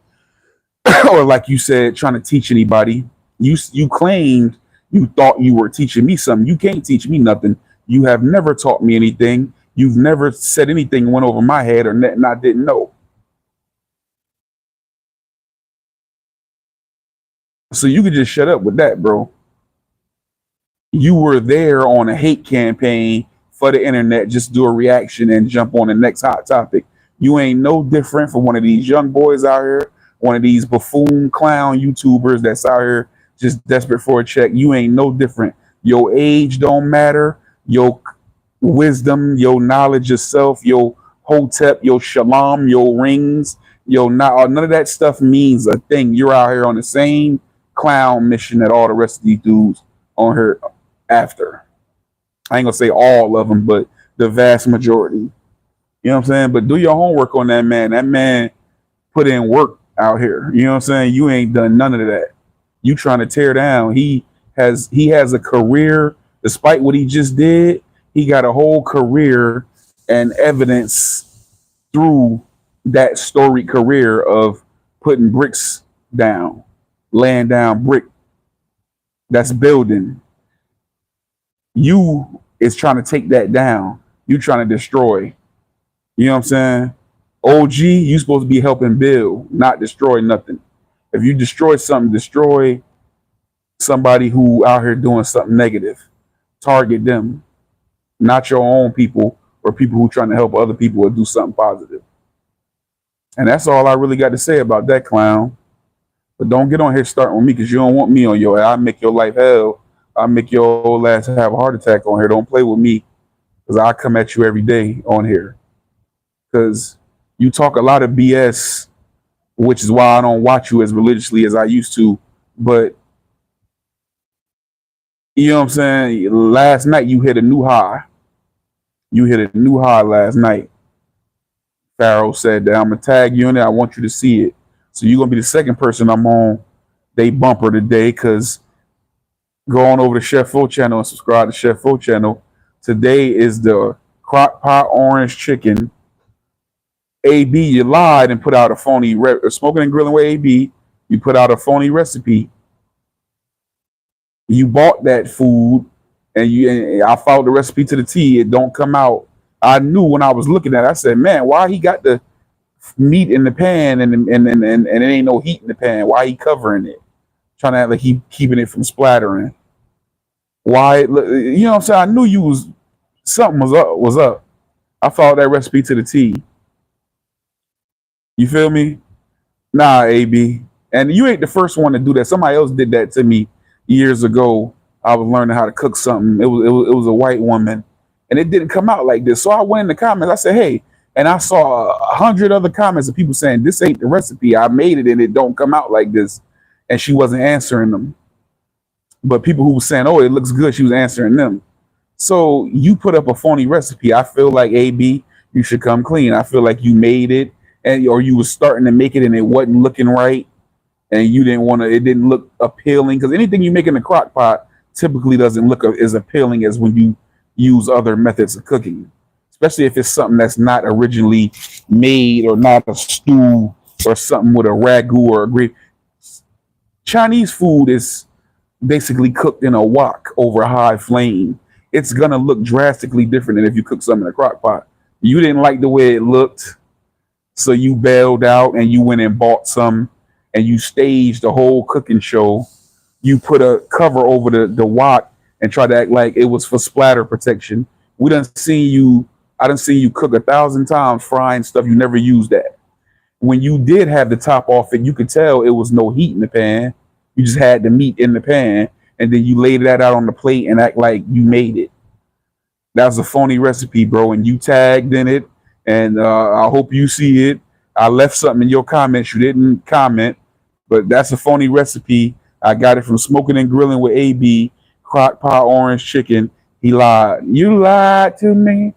or like you said, trying to teach anybody. You claimed you thought you were teaching me something. You can't teach me nothing. You have never taught me anything. You've never said anything went over my head or and I didn't know. So you could just shut up with that, bro. You were there on a hate campaign for the internet, just do a reaction and jump on the next hot topic. You ain't no different from one of these young boys out here, one of these buffoon clown YouTubers that's out here just desperate for a check. You ain't no different. Your age don't matter. Your wisdom, your knowledge yourself, your hotep, your shalom, your rings, your not none of that stuff means a thing. You're out here on the same clown mission that all the rest of these dudes on here after. I ain't gonna say all of them, but the vast majority. You know what I'm saying? But do your homework on that man. That man put in work out here. You know what I'm saying? You ain't done none of that. You trying to tear down. He has a career, despite what he just did. He got a whole career and evidence through that storied career of putting bricks down, laying down brick. That's building. You is trying to take that down. You trying to destroy. You know what I'm saying? OG, you supposed to be helping build, not destroy nothing. If you destroy something, destroy somebody who out here doing something negative. Target them, not your own people or people who trying to help other people or do something positive. And that's all I really got to say about that clown. But don't get on here starting with me because you don't want me on your ass. I'll make your life hell. I'll make your old ass have a heart attack on here. Don't play with me because I come at you every day on here. Because you talk a lot of BS, which is why I don't watch you as religiously as I used to. But you know what I'm saying? Last night you hit a new high. You hit a new high last night. Pharaoh said that I'm gonna tag you in it. I want you to see it. So you're gonna be the second person I'm on they bumper today. Cause go on over to Chef Fo channel and subscribe to Chef Fo channel. Today is the crock pot orange chicken. AB, you lied and put out a phony smoking and grilling with AB. You put out a phony recipe. You bought that food, and I followed the recipe to the T. It don't come out. I knew when I was looking at it. I said, "Man, why he got the meat in the pan and it ain't no heat in the pan? Why he covering it? Trying to act like he keeping it from splattering? Why? You know what I'm saying? I knew you was something was up. I followed that recipe to the T. You feel me? Nah, AB. And you ain't the first one to do that. Somebody else did that to me years ago. I was learning how to cook something. It was a white woman, and it didn't come out like this. So I went in the comments. I said, "Hey," and I saw 100 other comments of people saying, "This ain't the recipe. I made it, and it don't come out like this." And she wasn't answering them. But people who were saying, "Oh, it looks good," she was answering them. So you put up a phony recipe. I feel like AB, you should come clean. I feel like you made it, and or you was starting to make it, and it wasn't looking right, and you didn't want to. It didn't look appealing because anything you make in the crock pot typically doesn't look as appealing as when you use other methods of cooking, especially if it's something that's not originally made or not a stew or something with a ragu or a gravy. Chinese food is basically cooked in a wok over a high flame. It's gonna look drastically different than if you cook something in a crock pot. You didn't like the way it looked, so you bailed out and you went and bought some and you staged a whole cooking show. You put a cover over the wok and tried to act like it was for splatter protection. I done seen you cook 1,000 times frying stuff. You never used that. When you did have the top off it, you could tell it was no heat in the pan. You just had the meat in the pan, and then you laid that out on the plate and act like you made it. That was a phony recipe, bro, and you tagged in it, and I hope you see it. I left something in your comments. You didn't comment, but that's a phony recipe. I got it from Smoking and Grilling with AB, crock pot orange chicken. He lied. You lied to me.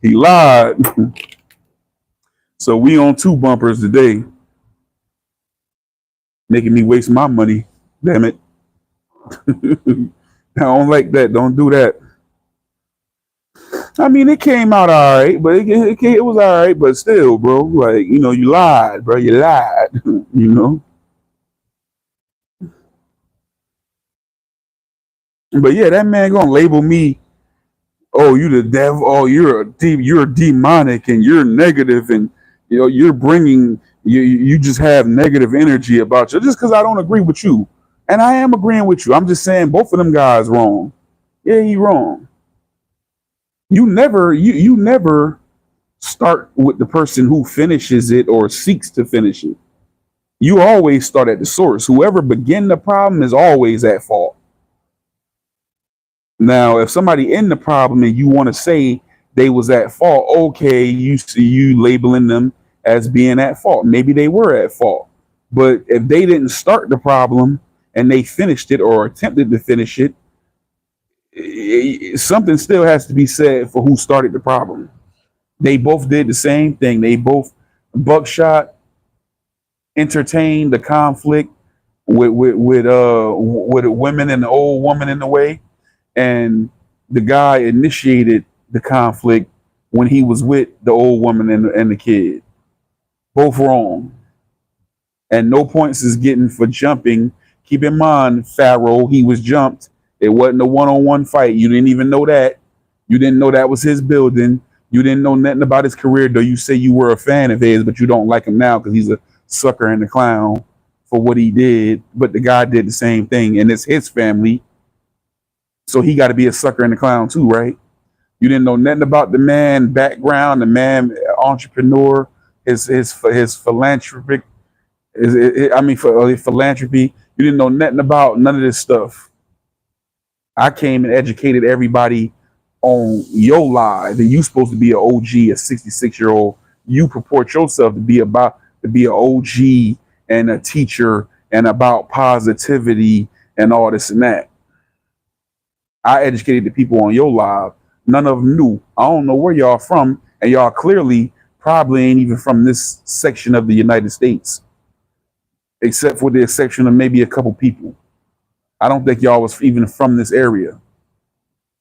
He lied. So we on two bumpers today, making me waste my money. Damn it. I don't like that. Don't do that. I mean, it came out all right, but it was all right, but still, bro, like, you lied, bro. You lied, you know? But yeah, that man gonna label me, oh, you the devil, oh, you're demonic and you're negative and, you're bringing, you just have negative energy about you just because I don't agree with you. And I am agreeing with you. I'm just saying both of them guys wrong. Yeah, he wrong. You never start with the person who finishes it or seeks to finish it. You always start at the source. Whoever began the problem is always at fault. Now, if somebody in the problem and you want to say they was at fault, okay, you see you labeling them as being at fault. Maybe they were at fault. But if they didn't start the problem and they finished it or attempted to finish it, something still has to be said for who started the problem. They both did the same thing. They both Buckshot entertained the conflict with women and the old woman in the way, and the guy initiated the conflict when he was with the old woman and the kid. Both wrong, and no points is getting for jumping. Keep in mind, Pharaoh, he was jumped. It wasn't a one-on-one fight. You didn't even know that. You didn't know that was his building. You didn't know nothing about his career, though you say you were a fan of his, but you don't like him now because he's a sucker and a clown for what he did. But the guy did the same thing, and it's his family. So he got to be a sucker and a clown too, right? You didn't know nothing about the man background, the man entrepreneur, his philanthropic, for philanthropy. You didn't know nothing about none of this stuff. I came and educated everybody on your live, and you supposed to be an OG, a 66-year-old. You purport yourself to be an OG and a teacher and about positivity and all this and that. I educated the people on your live. None of them knew. I don't know where y'all from, and y'all clearly probably ain't even from this section of the United States, except for the exception of maybe a couple people. I don't think y'all was even from this area.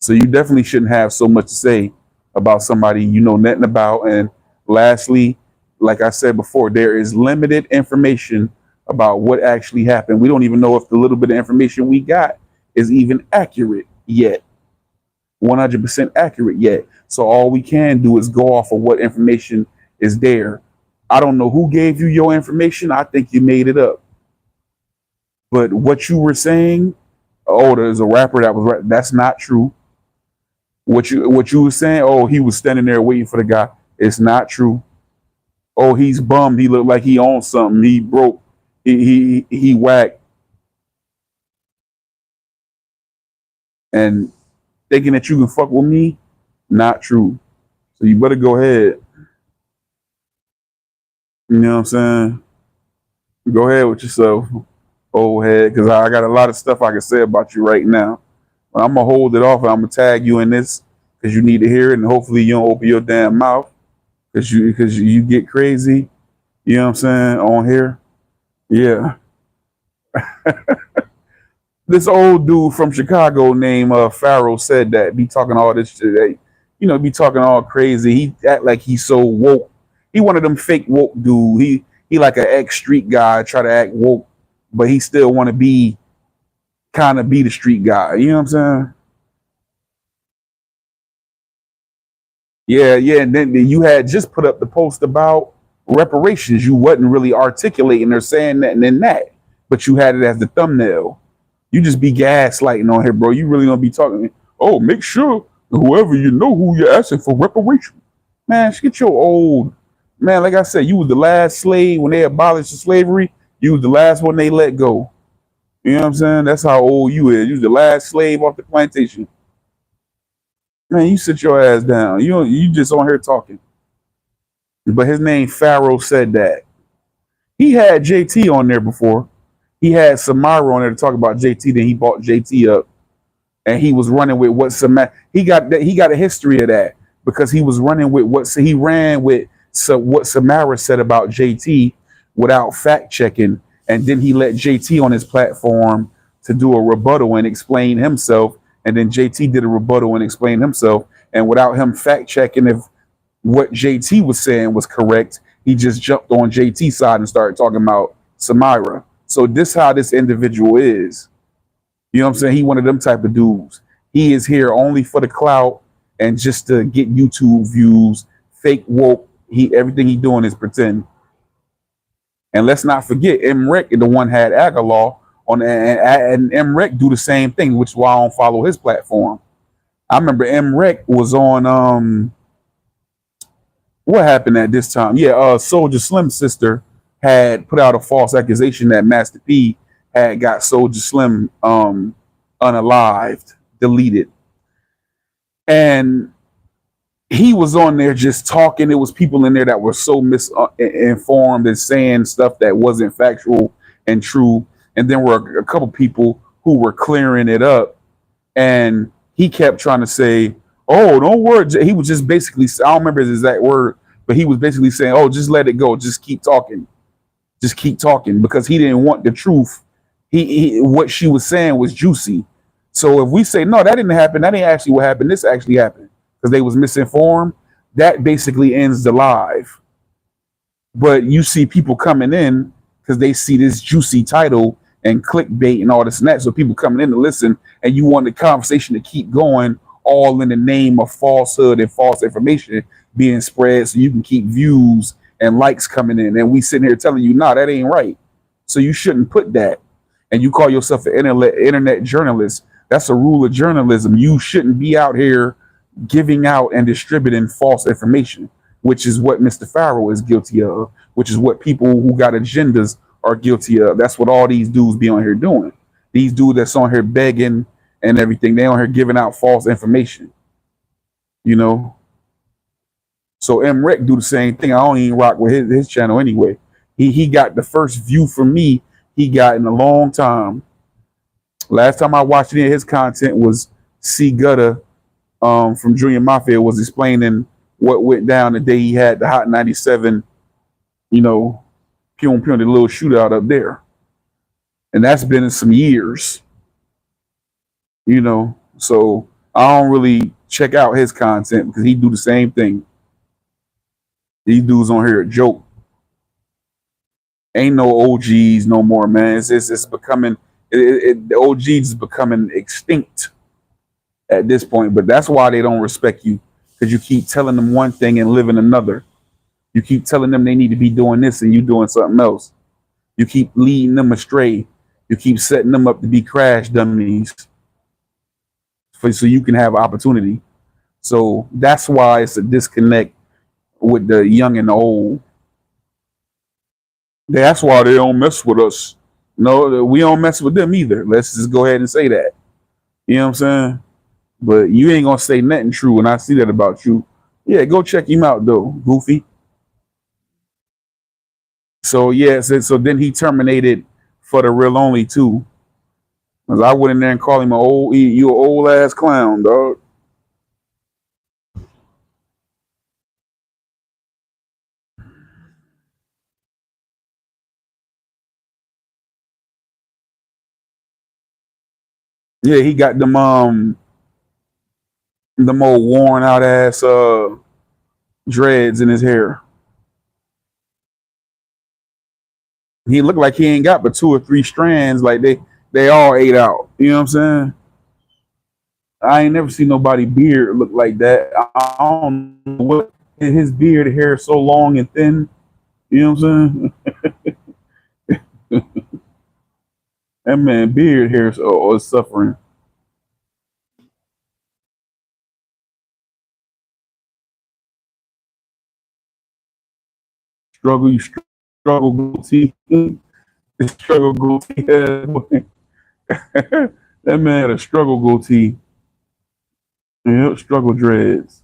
So you definitely shouldn't have so much to say about somebody you know nothing about. And lastly, like I said before, there is limited information about what actually happened. We don't even know if the little bit of information we got is even accurate yet, 100% accurate yet. So all we can do is go off of what information is there. I don't know who gave you your information. I think you made it up. But what you were saying, oh, there's a rapper that was right. That's not true. What you were saying, oh, he was standing there waiting for the guy. It's not true. Oh, he's bummed. He looked like he owned something. He broke. He whacked. And thinking that you can fuck with me, not true. So you better go ahead. You know what I'm saying? Go ahead with yourself, old head, because I got a lot of stuff I can say about you right now. But I'm gonna hold it off and I'm gonna tag you in this because you need to hear it, and hopefully you don't open your damn mouth because you get crazy. You know what I'm saying on here? Yeah. This old dude from Chicago named Pharaoh said that be talking all this shit. Be talking all crazy. He act like he's so woke. He one of them fake woke dude. He like an ex street guy, try to act woke, but he still want to be kind of be the street guy. You know what I'm saying? Yeah. And then you had just put up the post about reparations. You wasn't really articulating or saying that and then that, but you had it as the thumbnail. You just be gaslighting on here, bro. You really don't be talking. Oh, make sure whoever you know who you're asking for reparation. Man, get your old man. Like I said, you was the last slave when they abolished slavery. You was the last one they let go. You know what I'm saying? That's how old you is. You was the last slave off the plantation. Man, you sit your ass down. You just on here talking. But his name Pharaoh said that. He had JT on there before. He had Samara on there to talk about JT. Then he bought JT up, and he was running with what Samara. He got a history of that because he was running with what he ran with what Samara said about JT without fact checking, and then he let JT on his platform to do a rebuttal and explain himself, and then JT did a rebuttal and explained himself, and without him fact checking if what JT was saying was correct, he just jumped on JT's side and started talking about Samira. So this how this individual is. You know what I'm saying? He one of them type of dudes. He is here only for the clout and just to get YouTube views, fake woke. Everything he doing is pretend. And let's not forget, Emrek the one had Agarlaw on, and Emrek do the same thing, which is why I don't follow his platform. I remember Emrek was on what happened at this time? Yeah, Soldier Slim's sister had put out a false accusation that Master P had got Soldier Slim unalived, deleted. And he was on there just talking. There was people in there that were so misinformed and saying stuff that wasn't factual and true. And then were a couple people who were clearing it up. And he kept trying to say, oh, don't worry. He was just basically, I don't remember his exact word, but he was basically saying, oh, just let it go. Just keep talking. Just keep talking, because he didn't want the truth. What she was saying was juicy. So if we say, no, that didn't happen, that ain't actually what happened, this actually happened, because they was misinformed, that basically ends the live. But you see people coming in because they see this juicy title and clickbait and all this and that. So people coming in to listen, and you want the conversation to keep going, all in the name of falsehood and false information being spread so you can keep views and likes coming in. And we sitting here telling you, nah, that ain't right. So you shouldn't put that. And you call yourself an internet journalist. That's a rule of journalism. You shouldn't be out here giving out and distributing false information, which is what Mr. Pharaoh is guilty of, which is what people who got agendas are guilty of. That's what all these dudes be on here doing. These dudes that's on here begging and everything, they on here giving out false information, you know. So Emrek do the same thing. I don't even rock with his channel anyway. He got the first view from me he got in a long time. Last time I watched any of his content was C Gutter from Junior Mafia was explaining what went down the day he had the Hot 97, you know, the little shootout up there. And that's been in some years, you know. So I don't really check out his content because he do the same thing. These dudes on here are joke. Ain't no OGs no more, man. It's becoming, the OGs is becoming extinct at this point. But that's why they don't respect you, because you keep telling them one thing and living another. You keep telling them they need to be doing this and you doing something else. You keep leading them astray. You keep setting them up to be crash dummies so you can have opportunity. So that's why it's a disconnect with the young and the old. That's why they don't mess with us. No, we don't mess with them either. Let's just go ahead and say that. You know what I'm saying? But you ain't gonna say nothing true when I see that about you. Yeah, go check him out though, Goofy. So yeah, so then he terminated for the real only too. Cause I went in there and called him you an old ass clown, dog. Yeah, he got them old worn out ass dreads in his hair. He looked like he ain't got but 2 or 3 strands, like they all ate out. You know what I'm saying? I ain't never seen nobody beard look like that. I don't know what his beard hair is so long and thin. You know what I'm saying? That man beard hair is suffering. You struggle goatee. Struggle goatee. That man had a struggle goatee. Yep, struggle dreads.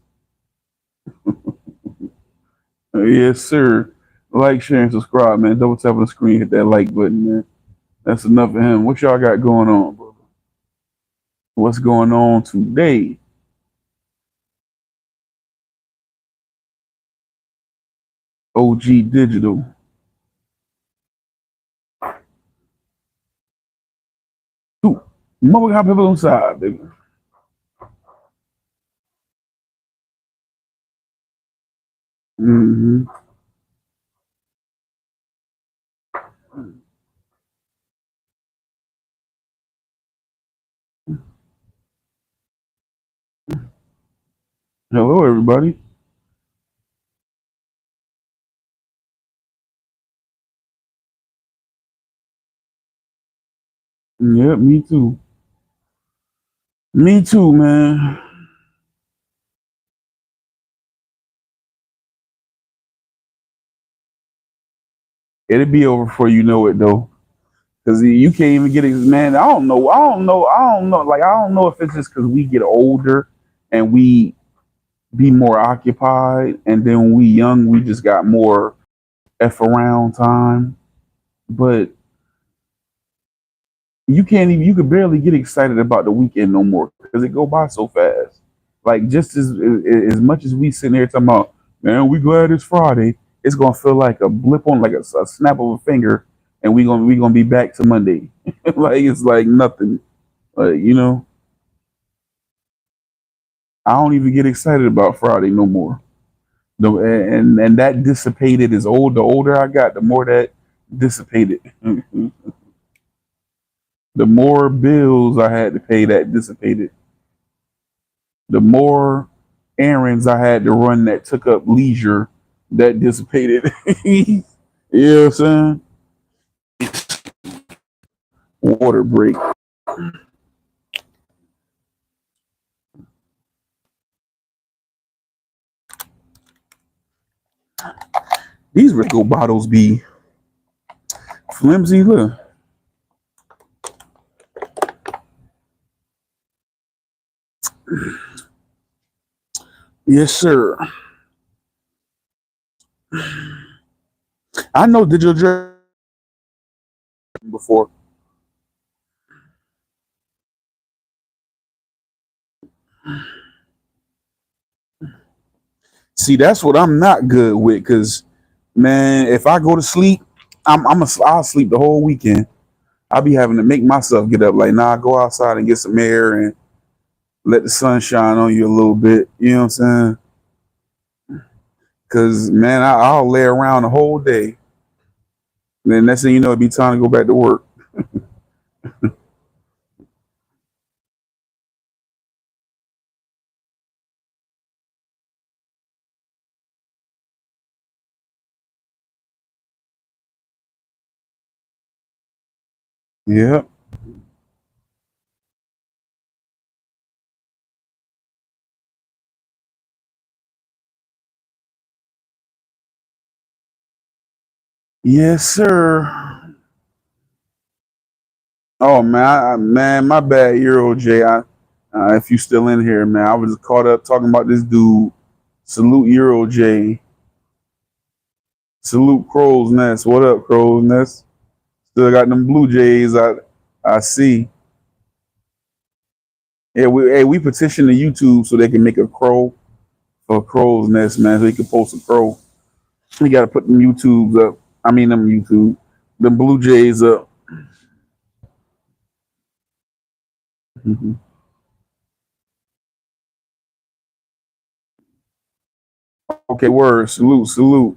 Yes, sir. Like, share, and subscribe, man. Double tap on the screen, hit that like button, man. That's enough of him. What y'all got going on, brother? What's going on today? OG Digital. Ooh, mother got people on side, baby. Mm-hmm. Hello, everybody. Yeah, me too. Me too, man. It'll be over before you know it, though. Cause you can't even get it, man. I don't know. I don't know. I don't know. Like I don't know if it's just because we get older and we be more occupied, and then when we young, we just got more f around time. But you can't even. You could barely get excited about the weekend no more because it go by so fast. Like just as much as we sitting here talking about, man, we glad it's Friday. It's gonna feel like a blip on, like a snap of a finger, and we gonna be back to Monday. Like it's like nothing. You know, I don't even get excited about Friday no more. And that dissipated as old. The older I got, the more that dissipated. The more bills I had to pay, that dissipated. The more errands I had to run that took up leisure, that dissipated. You know what I'm saying? Water break. These Rico bottles be flimsy. Look. Yes, sir. I know Digital Dragon before. See, that's what I'm not good with. Cause man, if I go to sleep, I'll sleep the whole weekend. I'll be having to make myself get up. Like, nah, go outside and get some air and let the sun shine on you a little bit. You know what I'm saying? Cause man, I'll lay around the whole day. Then next thing you know, it'd be time to go back to work. Yeah. Yes, sir. Oh man, man, my bad, Euro J. If you still in here, man, I was caught up talking about this dude. Salute Euro J. Salute Crow's Nest. What up, Crow's Nest? Still got them Blue Jays. I see. Yeah, we petitioned the YouTube so they can make a crow for Crow's Nest, man. So he can post a crow. We got to put them YouTubes up. I mean, them YouTube, the Blue Jays up. Mhm. Okay, word. Salute, salute.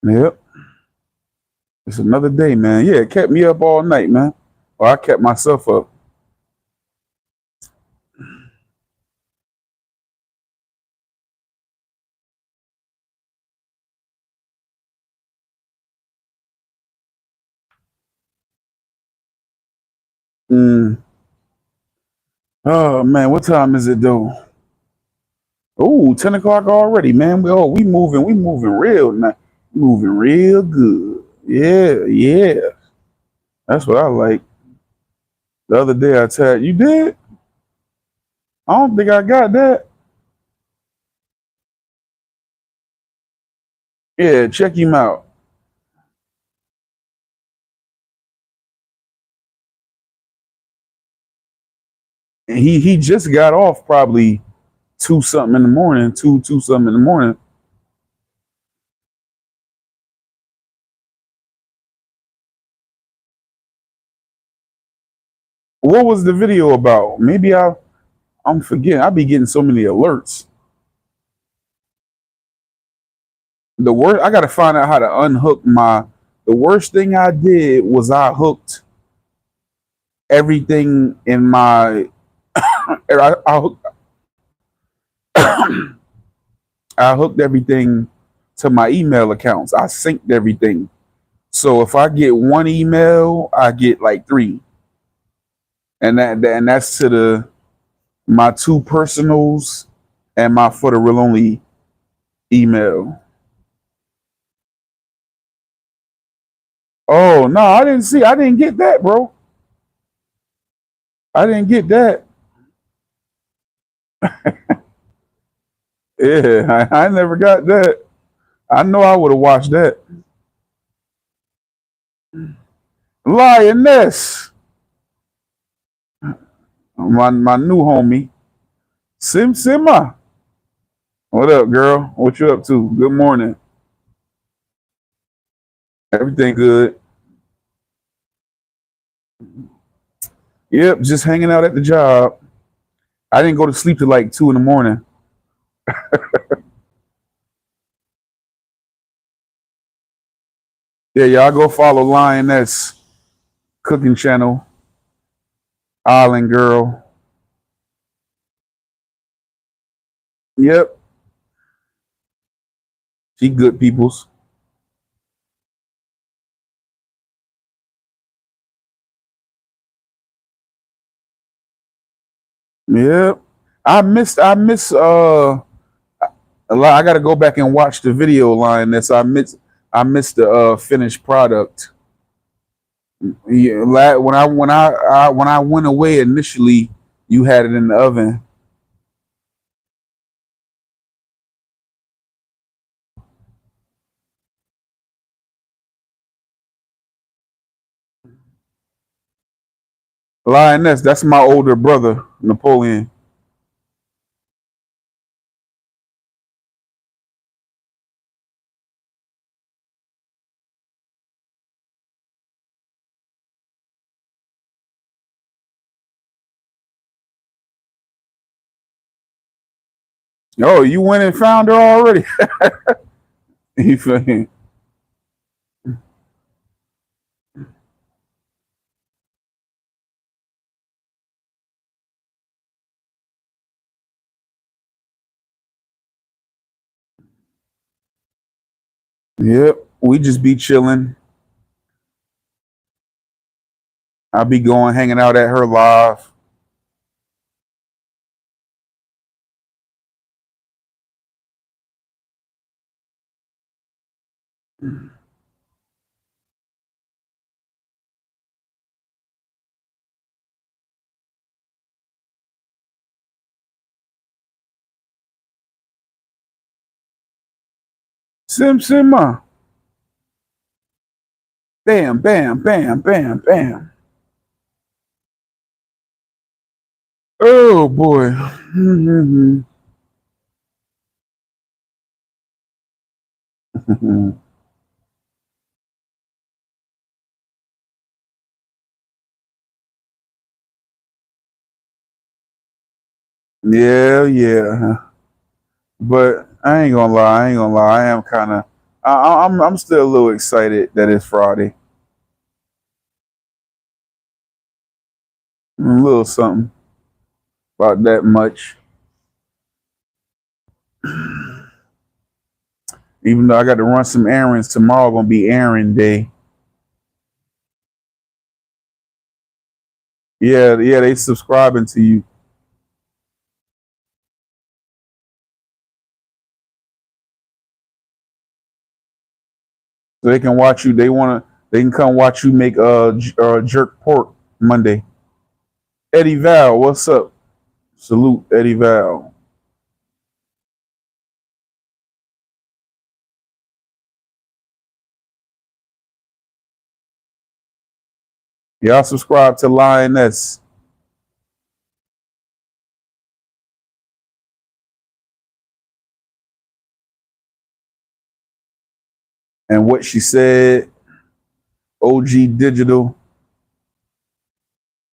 Yep. It's another day, man. Yeah, it kept me up all night, man. Or I kept myself up. Mm. Oh man, what time is it though? Oh, 10 o'clock already, man. We moving real now. Moving real good. Yeah, yeah. That's what I like. The other day I tagged you did? I don't think I got that. Yeah, check him out. And he just got off probably 2 something in the morning, 2 something in the morning. What was the video about? Maybe I'm forgetting. I be getting so many alerts. The worst, I gotta find out how to unhook my. The worst thing I did was I hooked everything in my. I hooked everything to my email accounts. I synced everything. So if I get one email, I get like 3, and that's to the my 2 personals and my for the real only email. Oh no, I didn't see. I didn't get that, bro. I didn't get that. Yeah, I never got that. I know I would have watched that. Lioness, my new homie, Sima. What up, girl? What you up to? Good morning. Everything good? Yep, just hanging out at the job. I didn't go to sleep till like 2 in the morning. Yeah, y'all go follow Lioness cooking channel, Island Girl. Yep, she good peoples. Yep. I miss a lot. I gotta go back and watch the video Lioness. I missed the finished product. Yeah, when I went away initially, you had it in the oven. Lioness, that's my older brother, Napoleon. Oh, you went and found her already? You feel me? Yep. We just be chilling. I be going hanging out at her live. Sima. Bam, bam, bam, bam, bam. Oh boy. Yeah, yeah. But I ain't gonna lie. I ain't gonna lie. I am kind of. I'm still a little excited that it's Friday. A little something about that much. Even though I got to run some errands tomorrow, gonna be errand day. Yeah, yeah. They subscribing to you, so they can watch you. They can come watch you make jerk pork Monday. Eddie Val, what's up? Salute Eddie Val. Y'all subscribe to Lioness. and What She Said, OG Digital,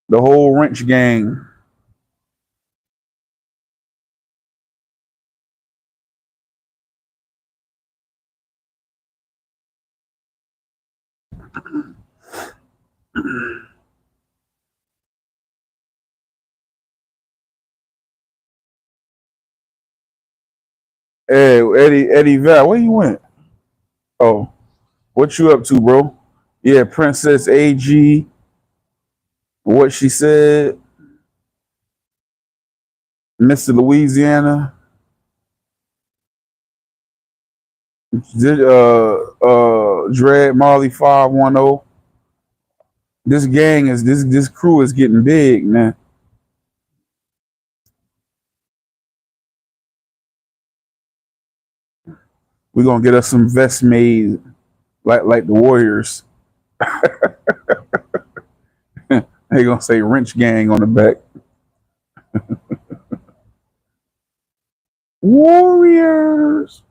the whole Wrench gang. Hey, Eddie Val, where you went? Oh, what you up to, bro? Yeah, Princess AG, What She Said, Mr. Louisiana, Dread Marley 510. This crew is getting big, man. We're gonna get us some vests made like the Warriors. They gonna say Wrench Gang on the back. Warriors.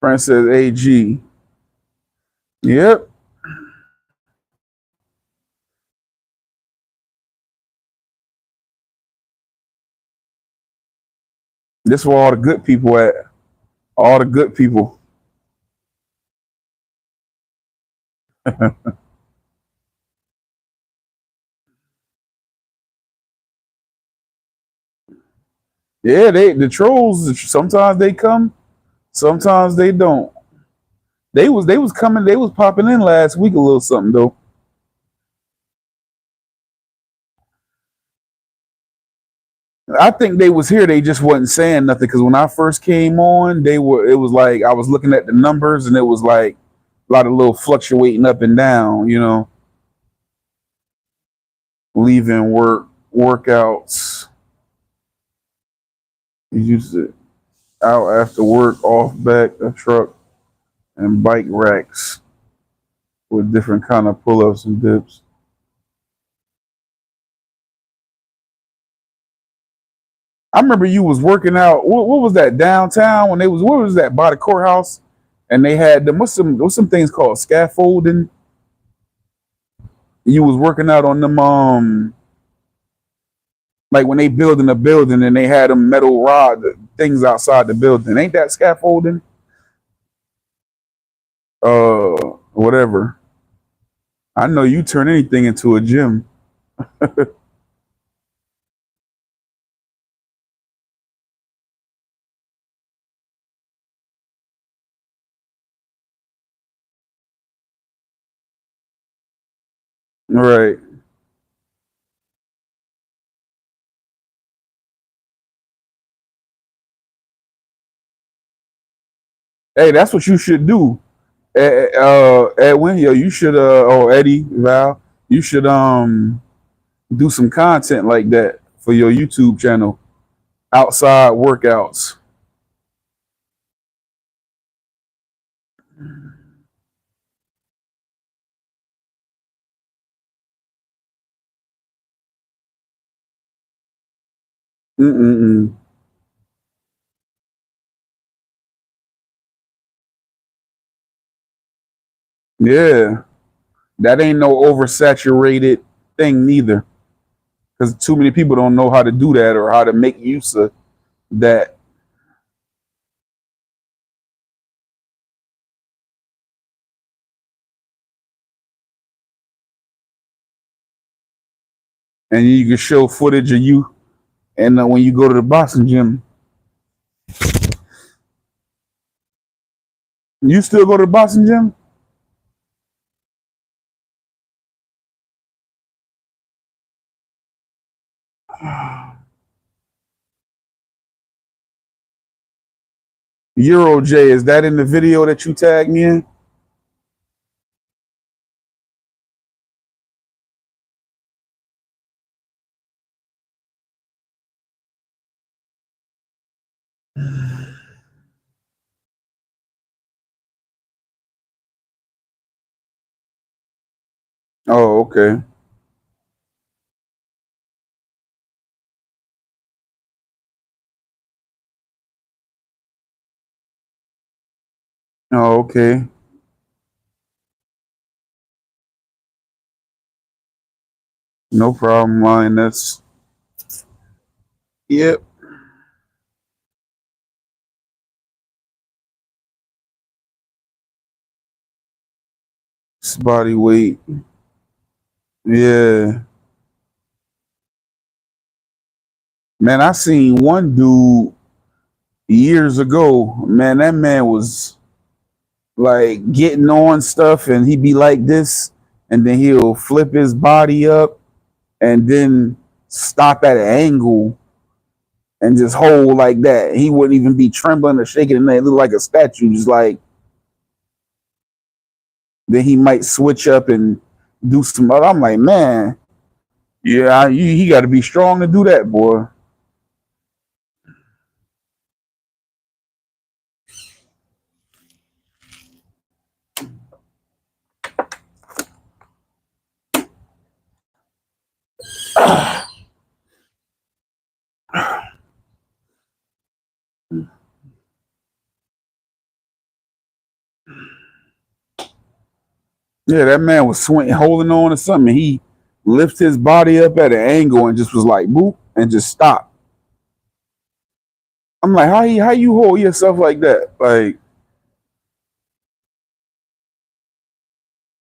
Princess AG. Yep. This is where all the good people at. All the good people. Yeah, the trolls. Sometimes they come, sometimes they don't. They was coming. They was popping in last week a little something though. I think they was here. They just wasn't saying nothing because when I first came on, they were. It was like I was looking at the numbers and it was like a lot of little fluctuating up and down. Leaving workouts. You used to out after work, off back a truck and bike racks with different kind of pull ups and dips. I remember you was working out. What was that downtown when they was? What was that by the courthouse? And they had them. What's some things called scaffolding? You was working out on them. Like when they building a building and they had them metal rod things outside the building. Ain't that scaffolding? Whatever. I know you turn anything into a gym. Right. Hey, that's what you should do. Edwin, yo, you should or Eddie Val, you should do some content like that for your YouTube channel. Outside workouts. Mm-mm-mm. Yeah, that ain't no oversaturated thing neither, because too many people don't know how to do that or how to make use of that, and you can show footage of you. And when you go to the boxing gym, you still go to the boxing gym. Euro J, is that in the video that you tagged me in? Oh, okay. Oh, okay. No problem, line. That's yep. It's body weight. Yeah. Man, I seen one dude years ago. Man, that man was like getting on stuff and he'd be like this and then he'll flip his body up and then stop at an angle and just hold like that. He wouldn't even be trembling or shaking and they look like a statue, just like then he might switch up and do some other. I'm like, man, yeah, he got to be strong to do that, boy. Yeah, that man was holding on to something. He lifted his body up at an angle and just was like, boop, and just stopped. I'm like, how you hold yourself like that? Like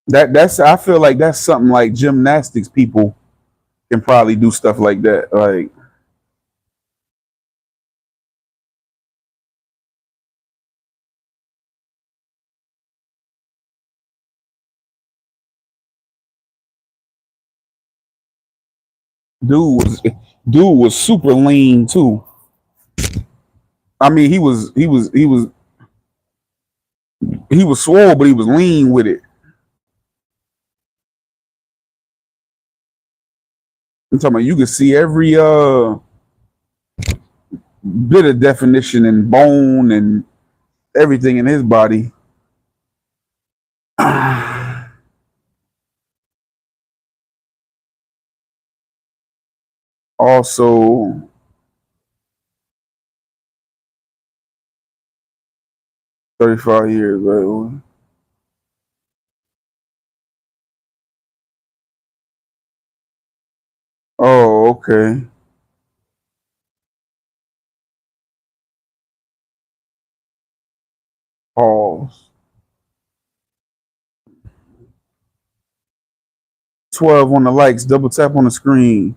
that's I feel like that's something like gymnastics people can probably do stuff like that. Like, dude was dude was super lean too. I mean, he was swole, but he was lean with it. I'm talking about you could see every bit of definition and bone and everything in his body. Also, 35 years, right? Oh, okay. Pause. 12 on the likes, double tap on the screen.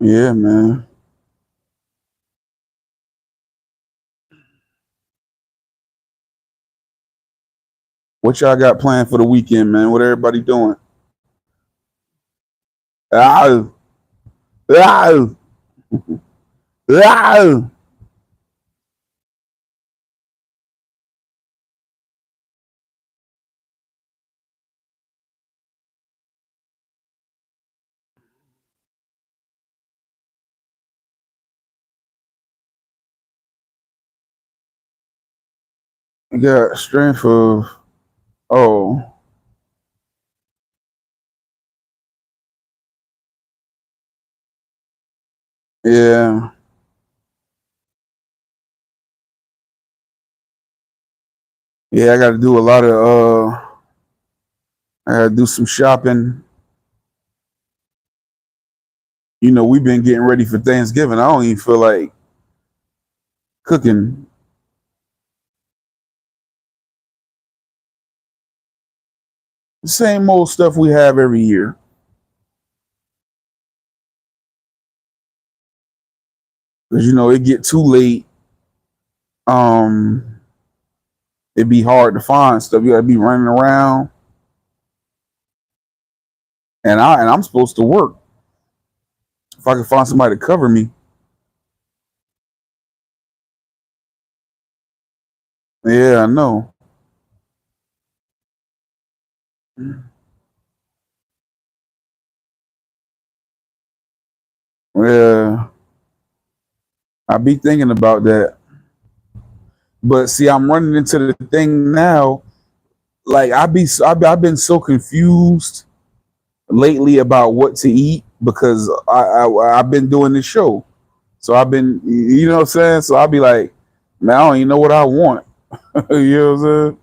Yeah, man. What y'all got planned for the weekend, man? What everybody doing? Ah, ah, ah. I got strength of, oh, yeah. Yeah, I got to do a lot of, I got to do some shopping. You know, we've been getting ready for Thanksgiving. I don't even feel like cooking. The same old stuff we have every year. Because, you know, it get too late. Um, It'd be hard to find stuff. You gotta be running around. And I'm supposed to work. If I could find somebody to cover me. Yeah, I know. Yeah. I be thinking about that. But see, I'm running into the thing now. Like I've been so confused lately about what to eat because I've been doing this show. So I've been, you know what I'm saying? So I'll be like, man, I don't even know what I want. You know what I'm saying?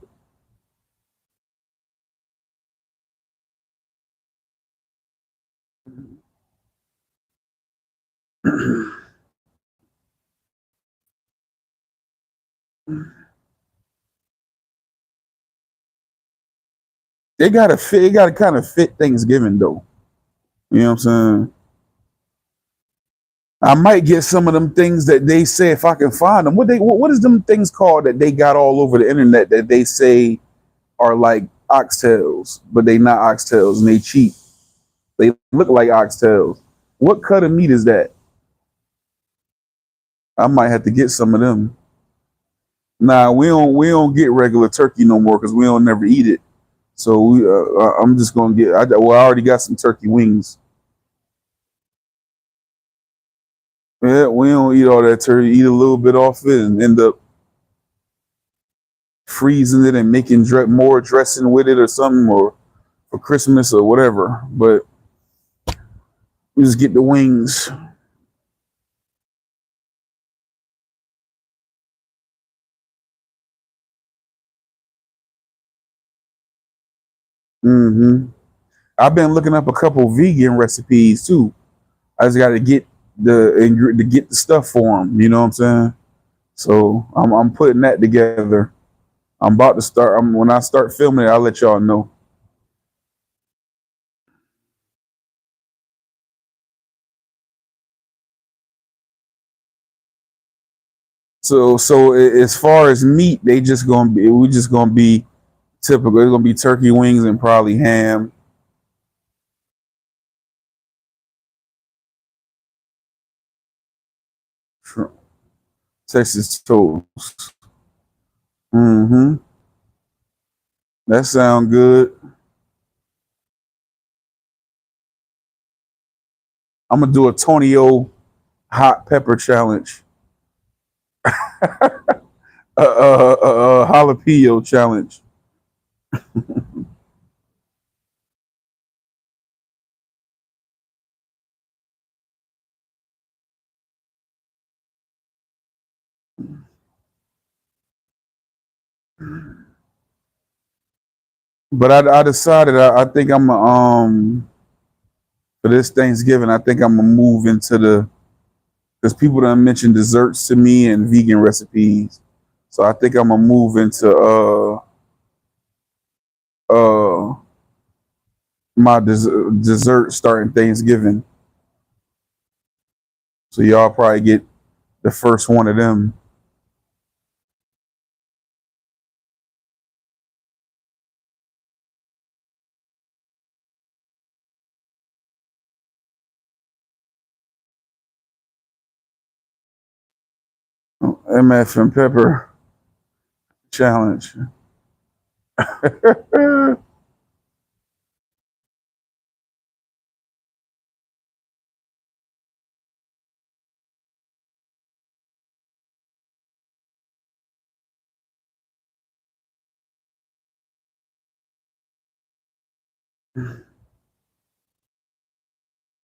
They gotta fit. It gotta kind of fit Thanksgiving though. You know what I'm saying? I might get some of them things that they say if I can find them. What is them things called that they got all over the internet that they say are like oxtails, but they not oxtails and they cheap. They look like oxtails. What cut of meat is that? I might have to get some of them. Nah, we don't get regular turkey no more because we don't never eat it. So I'm just gonna get. I already got some turkey wings. Yeah, we don't eat all that turkey. Eat a little bit off it and end up freezing it and making more dressing with it or something, or for Christmas or whatever. But we just get the wings. hmm I've been looking up a couple vegan recipes too. I just got to get to get the stuff for them. You know what I'm saying? So I'm putting that together. I'm about to start. When I start filming it, I'll let y'all know. As far as meat, they just gonna be. We just gonna be typical. It's gonna be turkey wings and probably ham. Texas toast. Mm-hmm. That sound good. I'm gonna do a Tonio hot pepper challenge. Jalapeno challenge. But I decided I think I'm for this Thanksgiving. I think I'm gonna move into the because people done mentioned desserts to me and vegan recipes. So I think I'm gonna move into uh my dessert starting Thanksgiving. So y'all probably get the first one of them. MF and pepper challenge.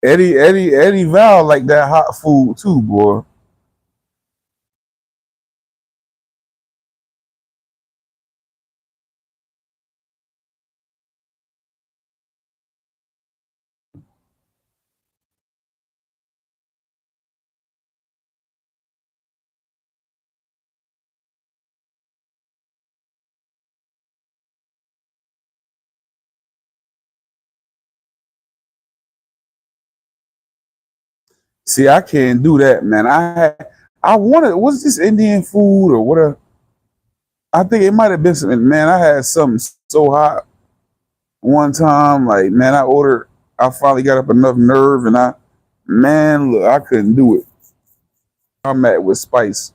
Eddie Val like that hot food too, boy. See, I can't do that, man. I wanted what's this Indian food or what? I think it might have been something. Man, I had something so hot one time. Like, man, I ordered. I finally got up enough nerve, and man, look, I couldn't do it. I'm at with spice.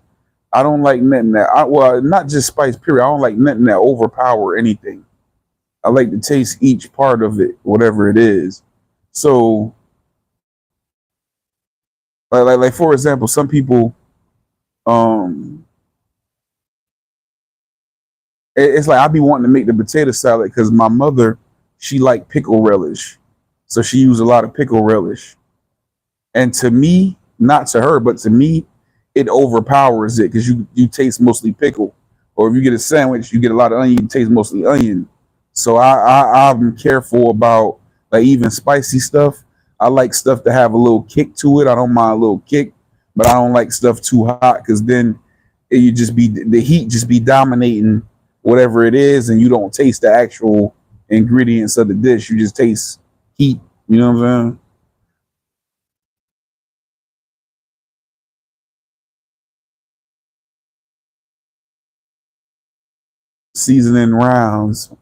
I don't like nothing that. Well, not just spice. Period. I don't like nothing that overpower anything. I like to taste each part of it, whatever it is. So, like for example, some people, um, It's like I be wanting to make the potato salad because my mother, she liked pickle relish, so she used a lot of pickle relish. And to me, not to her, but to me, it overpowers it because you taste mostly pickle. Or if you get a sandwich, you get a lot of onion, you taste mostly onion. So I'm careful about like even spicy stuff. I like stuff to have a little kick to it. I don't mind a little kick, but I don't like stuff too hot because then you just be the heat just be dominating whatever it is, and you don't taste the actual ingredients of the dish. You just taste heat. You know what I'm saying? Seasoning rounds.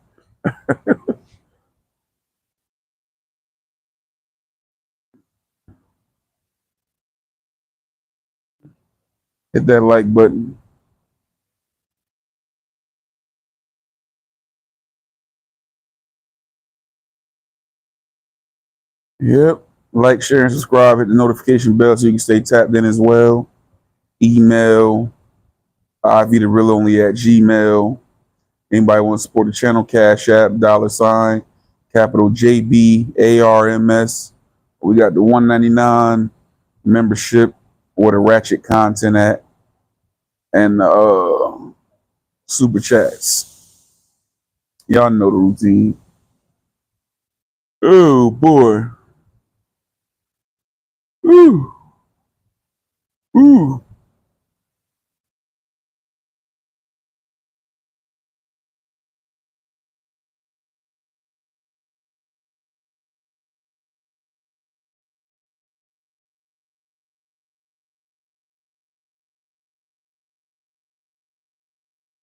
Hit that like button. Yep. Like, share, and subscribe. Hit the notification bell so you can stay tapped in as well. Email Ivy the real only at Gmail. Anybody want to support the channel? Cash App, $ capital JBARMS. We got the 199 membership or the ratchet content at, and super chats. Y'all know the routine. Oh boy. Ooh. Ooh.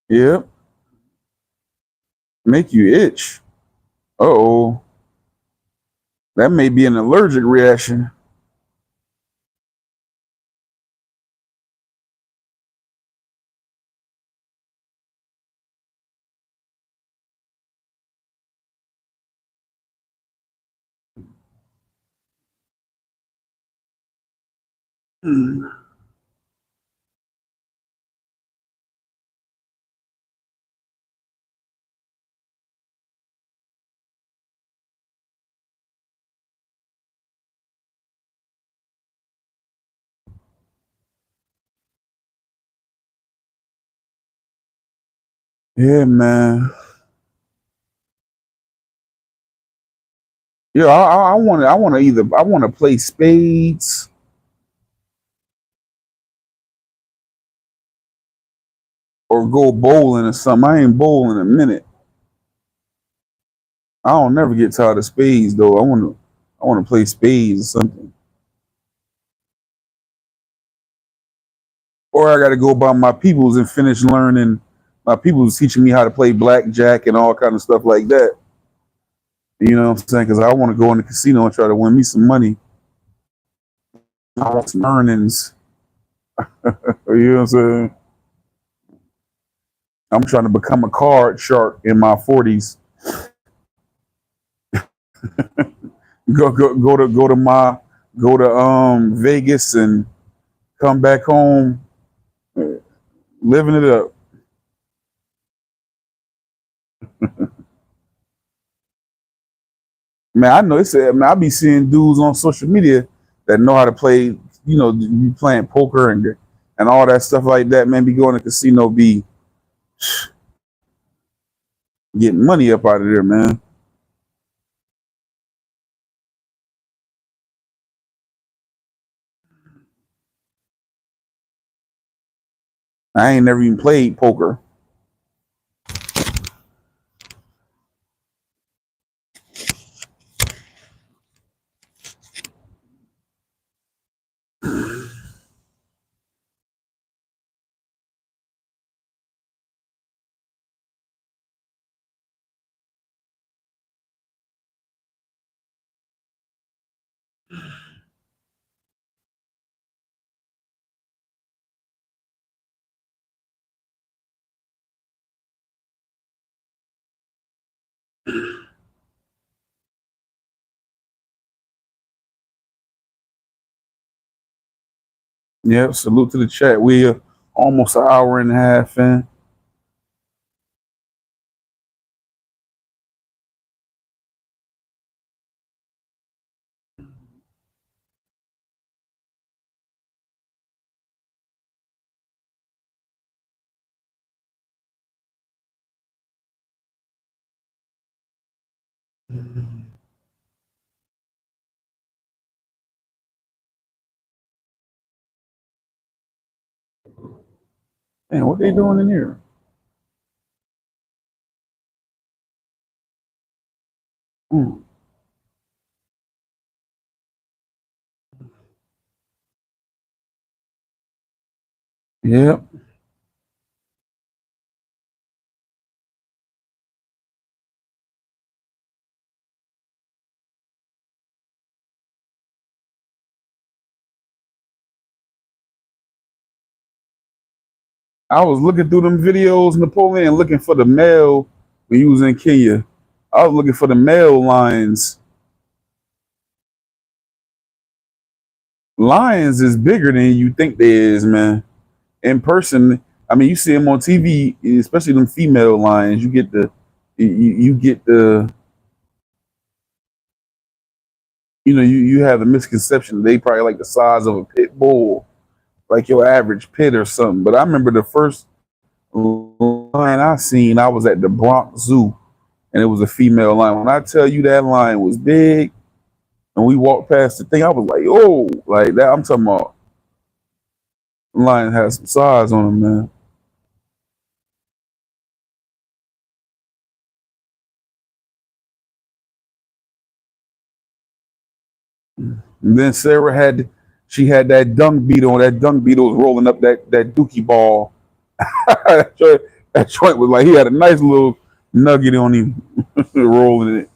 Yep. Make you itch. Uh-oh. That may be an allergic reaction. Hmm. Yeah, man. Yeah, I want to play spades or go bowling or something. I ain't bowling in a minute. I don't never get tired of spades though. I want to play spades or something. Or I got to go by my peoples and finish learning. My peoples teaching me how to play blackjack and all kind of stuff like that. You know what I'm saying? Because I want to go in the casino and try to win me some money. I want some earnings. You know what I'm saying? I'm trying to become a card shark in my 40s. Go to Vegas and come back home living it up. Man, I know it's man, I be seeing dudes on social media that know how to play, be playing poker and all that stuff like that, man, be going to casino, be getting money up out of there, man. I ain't never even played poker. Yep, salute to the chat. We almost an hour and a half in. Man, what they doing in here? Mm. Yep. I was looking through them videos, Napoleon, looking for the male when he was in Kenya. I was looking for the male lions. Lions is bigger than you think they is, man. In person, I mean, you see them on TV, especially them female lions. You get the, you have the misconception they probably like the size of a pit bull, like your average pit or something. But I remember the first lion I seen, I was at the Bronx Zoo, and it was a female lion. When I tell you that lion was big, and we walked past the thing, I was like, oh, like that. I'm talking about lion has some size on him, man. And then she had that dung beetle, and that dung beetle was rolling up that dookie ball. That joint was like he had a nice little nugget on him rolling it.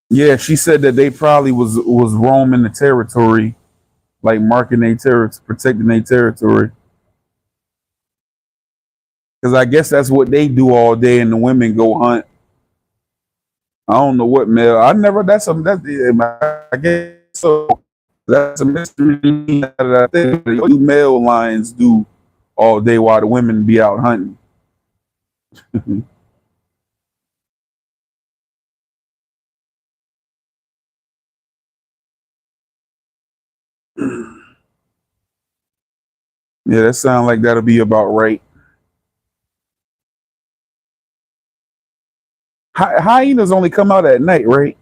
Yeah, she said that they probably was roaming the territory, like marking their territory, protecting their territory. Because I guess that's what they do all day, and the women go hunt. I don't know what male. I never. That's I guess so. That's a mystery to me that I think what do male lions do all day while the women be out hunting. Yeah, that sounds like that'll be about right. Hyenas only come out at night, right?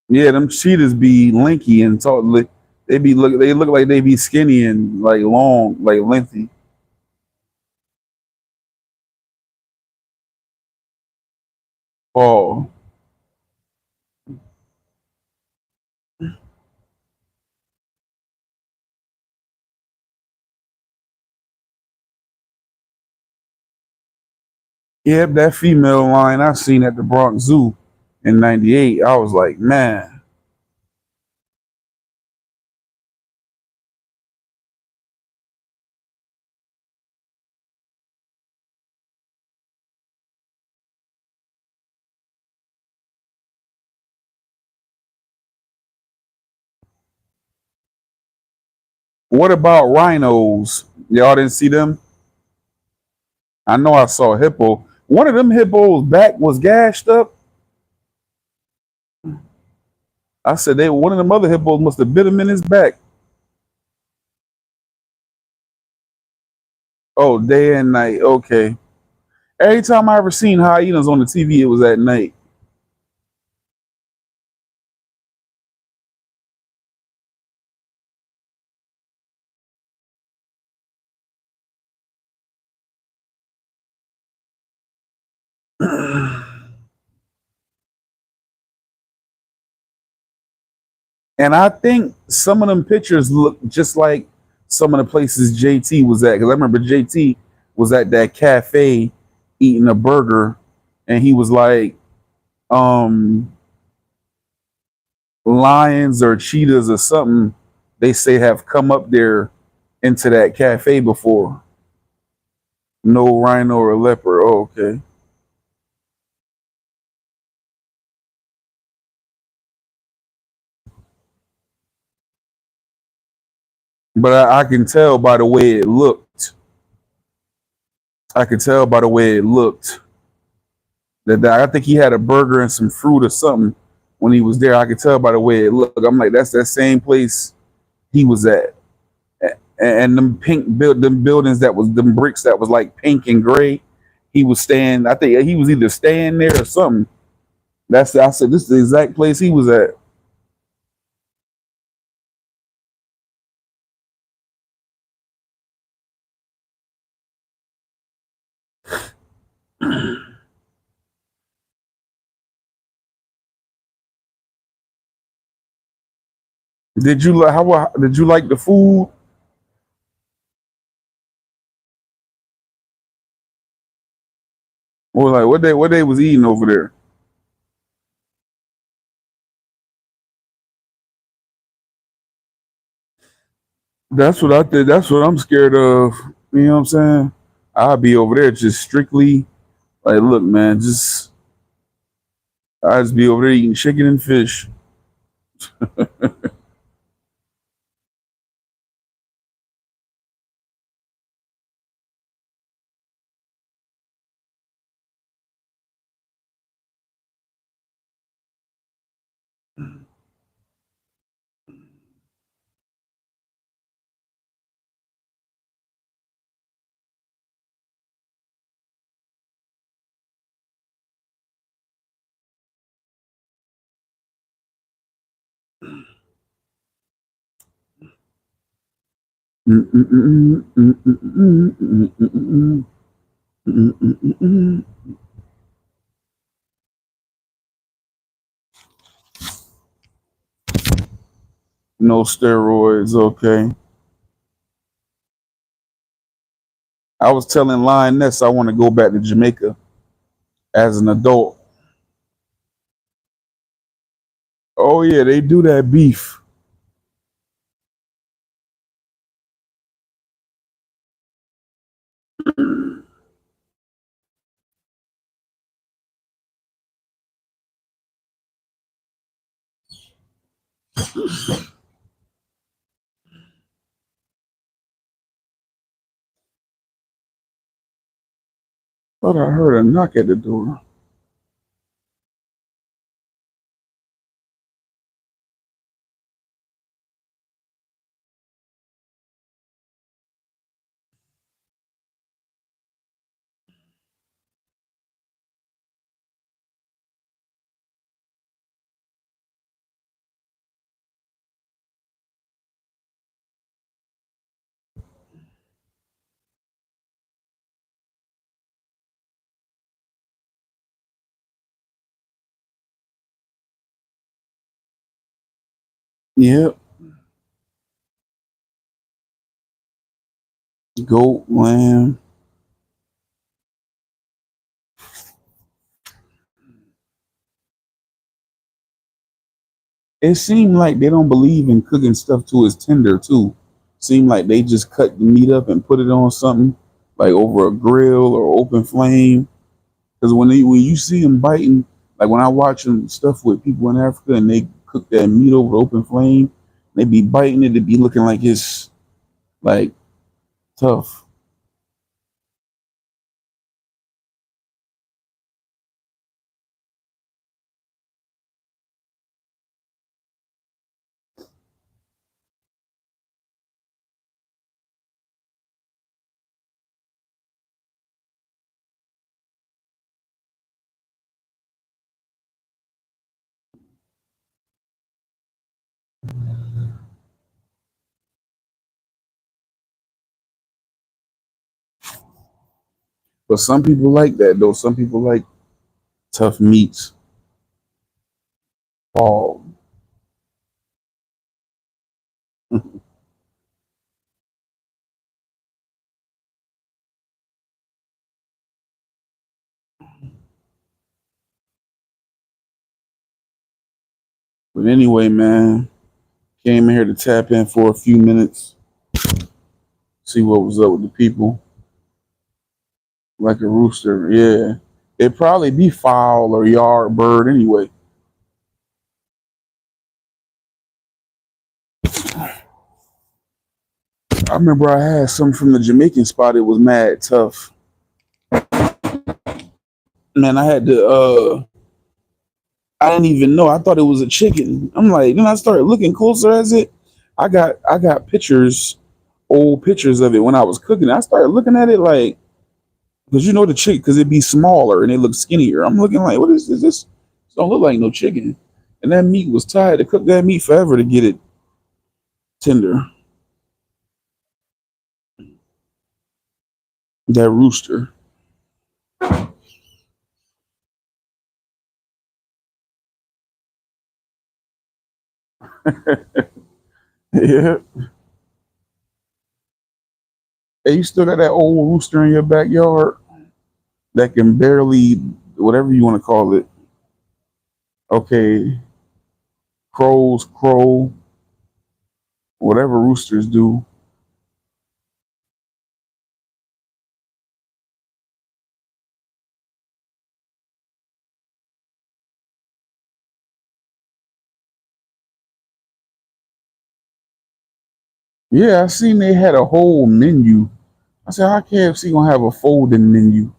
Yeah, them cheetahs be lanky and tall. They look like they be skinny and like long, like lengthy. Oh, yeah, that female lion I seen at the Bronx Zoo in '98. I was like, man. What about rhinos? Y'all didn't see them? I know I saw a hippo. One of them hippos' back was gashed up. I said they one of them other hippos must have bit him in his back. Oh, day and night. Okay. Every time I ever seen hyenas on the TV, it was at night. And I think some of them pictures look just like some of the places JT was at. Because I remember JT was at that cafe eating a burger, and he was like, um, lions or cheetahs or something. They say have come up there into that cafe before. No rhino or leopard. Oh, okay. But I can tell by the way it looked. I could tell by the way it looked. That I think he had a burger and some fruit or something when he was there. I could tell by the way it looked. I'm like, that's that same place he was at. And them them buildings that was them bricks that was like pink and gray. He was staying. I think he was either staying there or something. I said this is the exact place he was at. Did you like how did you like the food? Or like what they was eating over there? That's what I did. That's what I'm scared of. You know what I'm saying? I'll be over there just strictly like, look, man, I just be over there eating chicken and fish. No steroids, okay. I was telling Lioness I want to go back to Jamaica as an adult. Oh yeah, they do that beef. But I heard a knock at the door. Yep, goat, lamb. It seemed like they don't believe in cooking stuff to its tender too. Seemed like they just cut the meat up and put it on something like over a grill or open flame. Because when you see them biting, like when I watch them stuff with people in Africa and they cook that meat over the open flame, they be biting it. It be looking like it's like tough. But some people like that though. Some people like tough meats. Oh, but anyway, man, came in here to tap in for a few minutes, see what was up with the people. Like a rooster, yeah. It'd probably be fowl or yard bird anyway. I remember I had some from the Jamaican spot. It was mad tough. Man, I had to. I didn't even know. I thought it was a chicken. I'm like, then I started looking closer as it. I got pictures, old pictures of it when I was cooking. I started looking at it like, because you know the chick, because it'd be smaller and it looked skinnier. I'm looking like, what is this? This don't look like no chicken. And that meat was tired to cook that meat forever to get it tender. That rooster. Yeah. Hey, you still got that old rooster in your backyard that can barely, whatever you want to call it. Okay, crows crow, whatever roosters do. Yeah, I seen they had a whole menu. I said, how KFC gonna have a folding menu?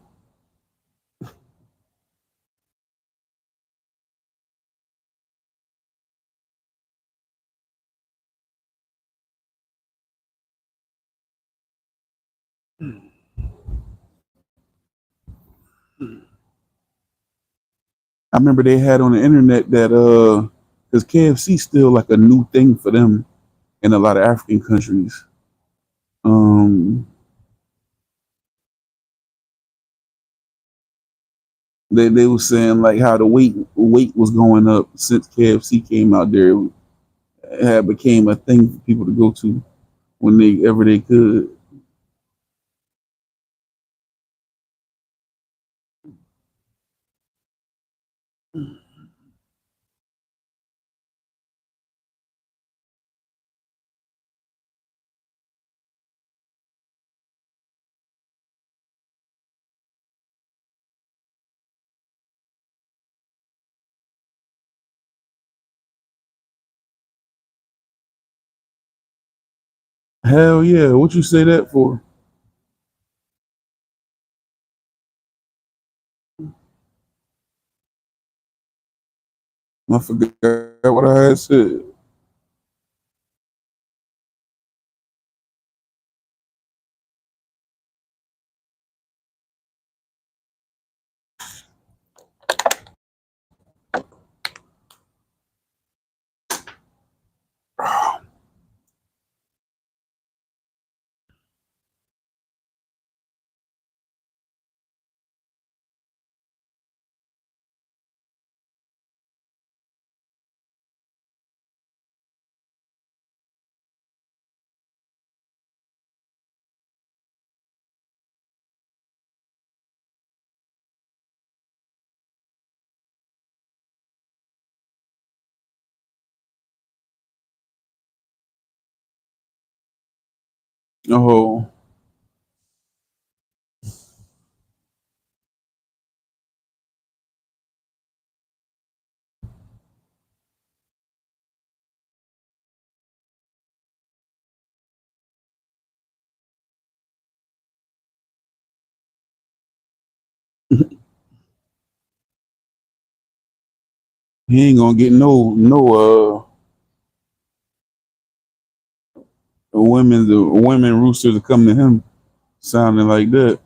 I remember they had on the internet that because KFC still like a new thing for them in a lot of African countries. Um, they were saying like how the weight was going up since KFC came out there. It had became a thing for people to go to when they ever they could. Hell yeah! What you say that for? I forgot what I had said. Oh, he ain't gonna get no women rooster to come to him sounding like that.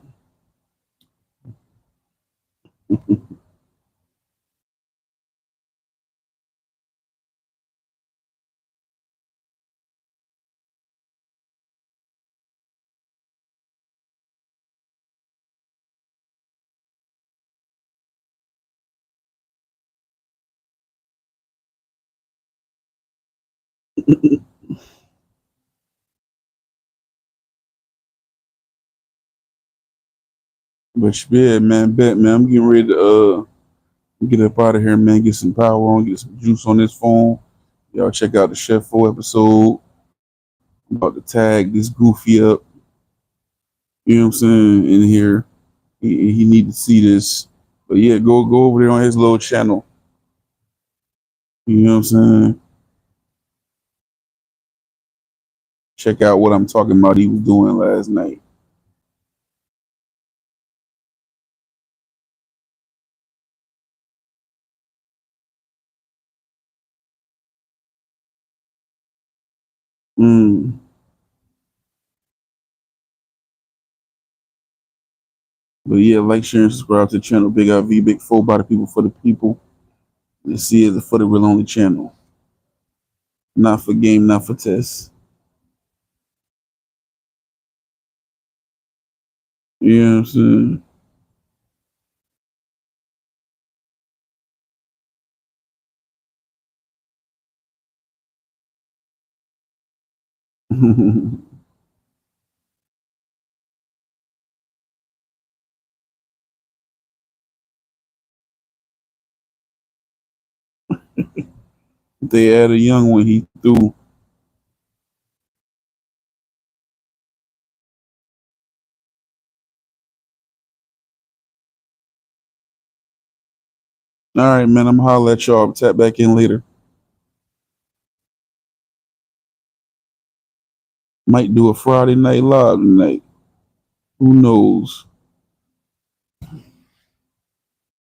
But yeah, man, bet man, I'm getting ready to get up out of here, man. Get some power on, get some juice on this phone. Y'all check out the Chef 4 episode. I'm about to tag this goofy up. You know what I'm saying? In here, he need to see this. But yeah, go over there on his little channel. You know what I'm saying? Check out what I'm talking about. He was doing last night. Mm. But yeah, like, share, and subscribe to the channel. Big IV, Big Four, by the people, for the people. And see it for the real only channel. Not for game, not for test. You know what I'm saying? They had a young one, he threw. All right, man. I'm holler at y'all. Tap back in later. Might do a Friday night live tonight. Who knows?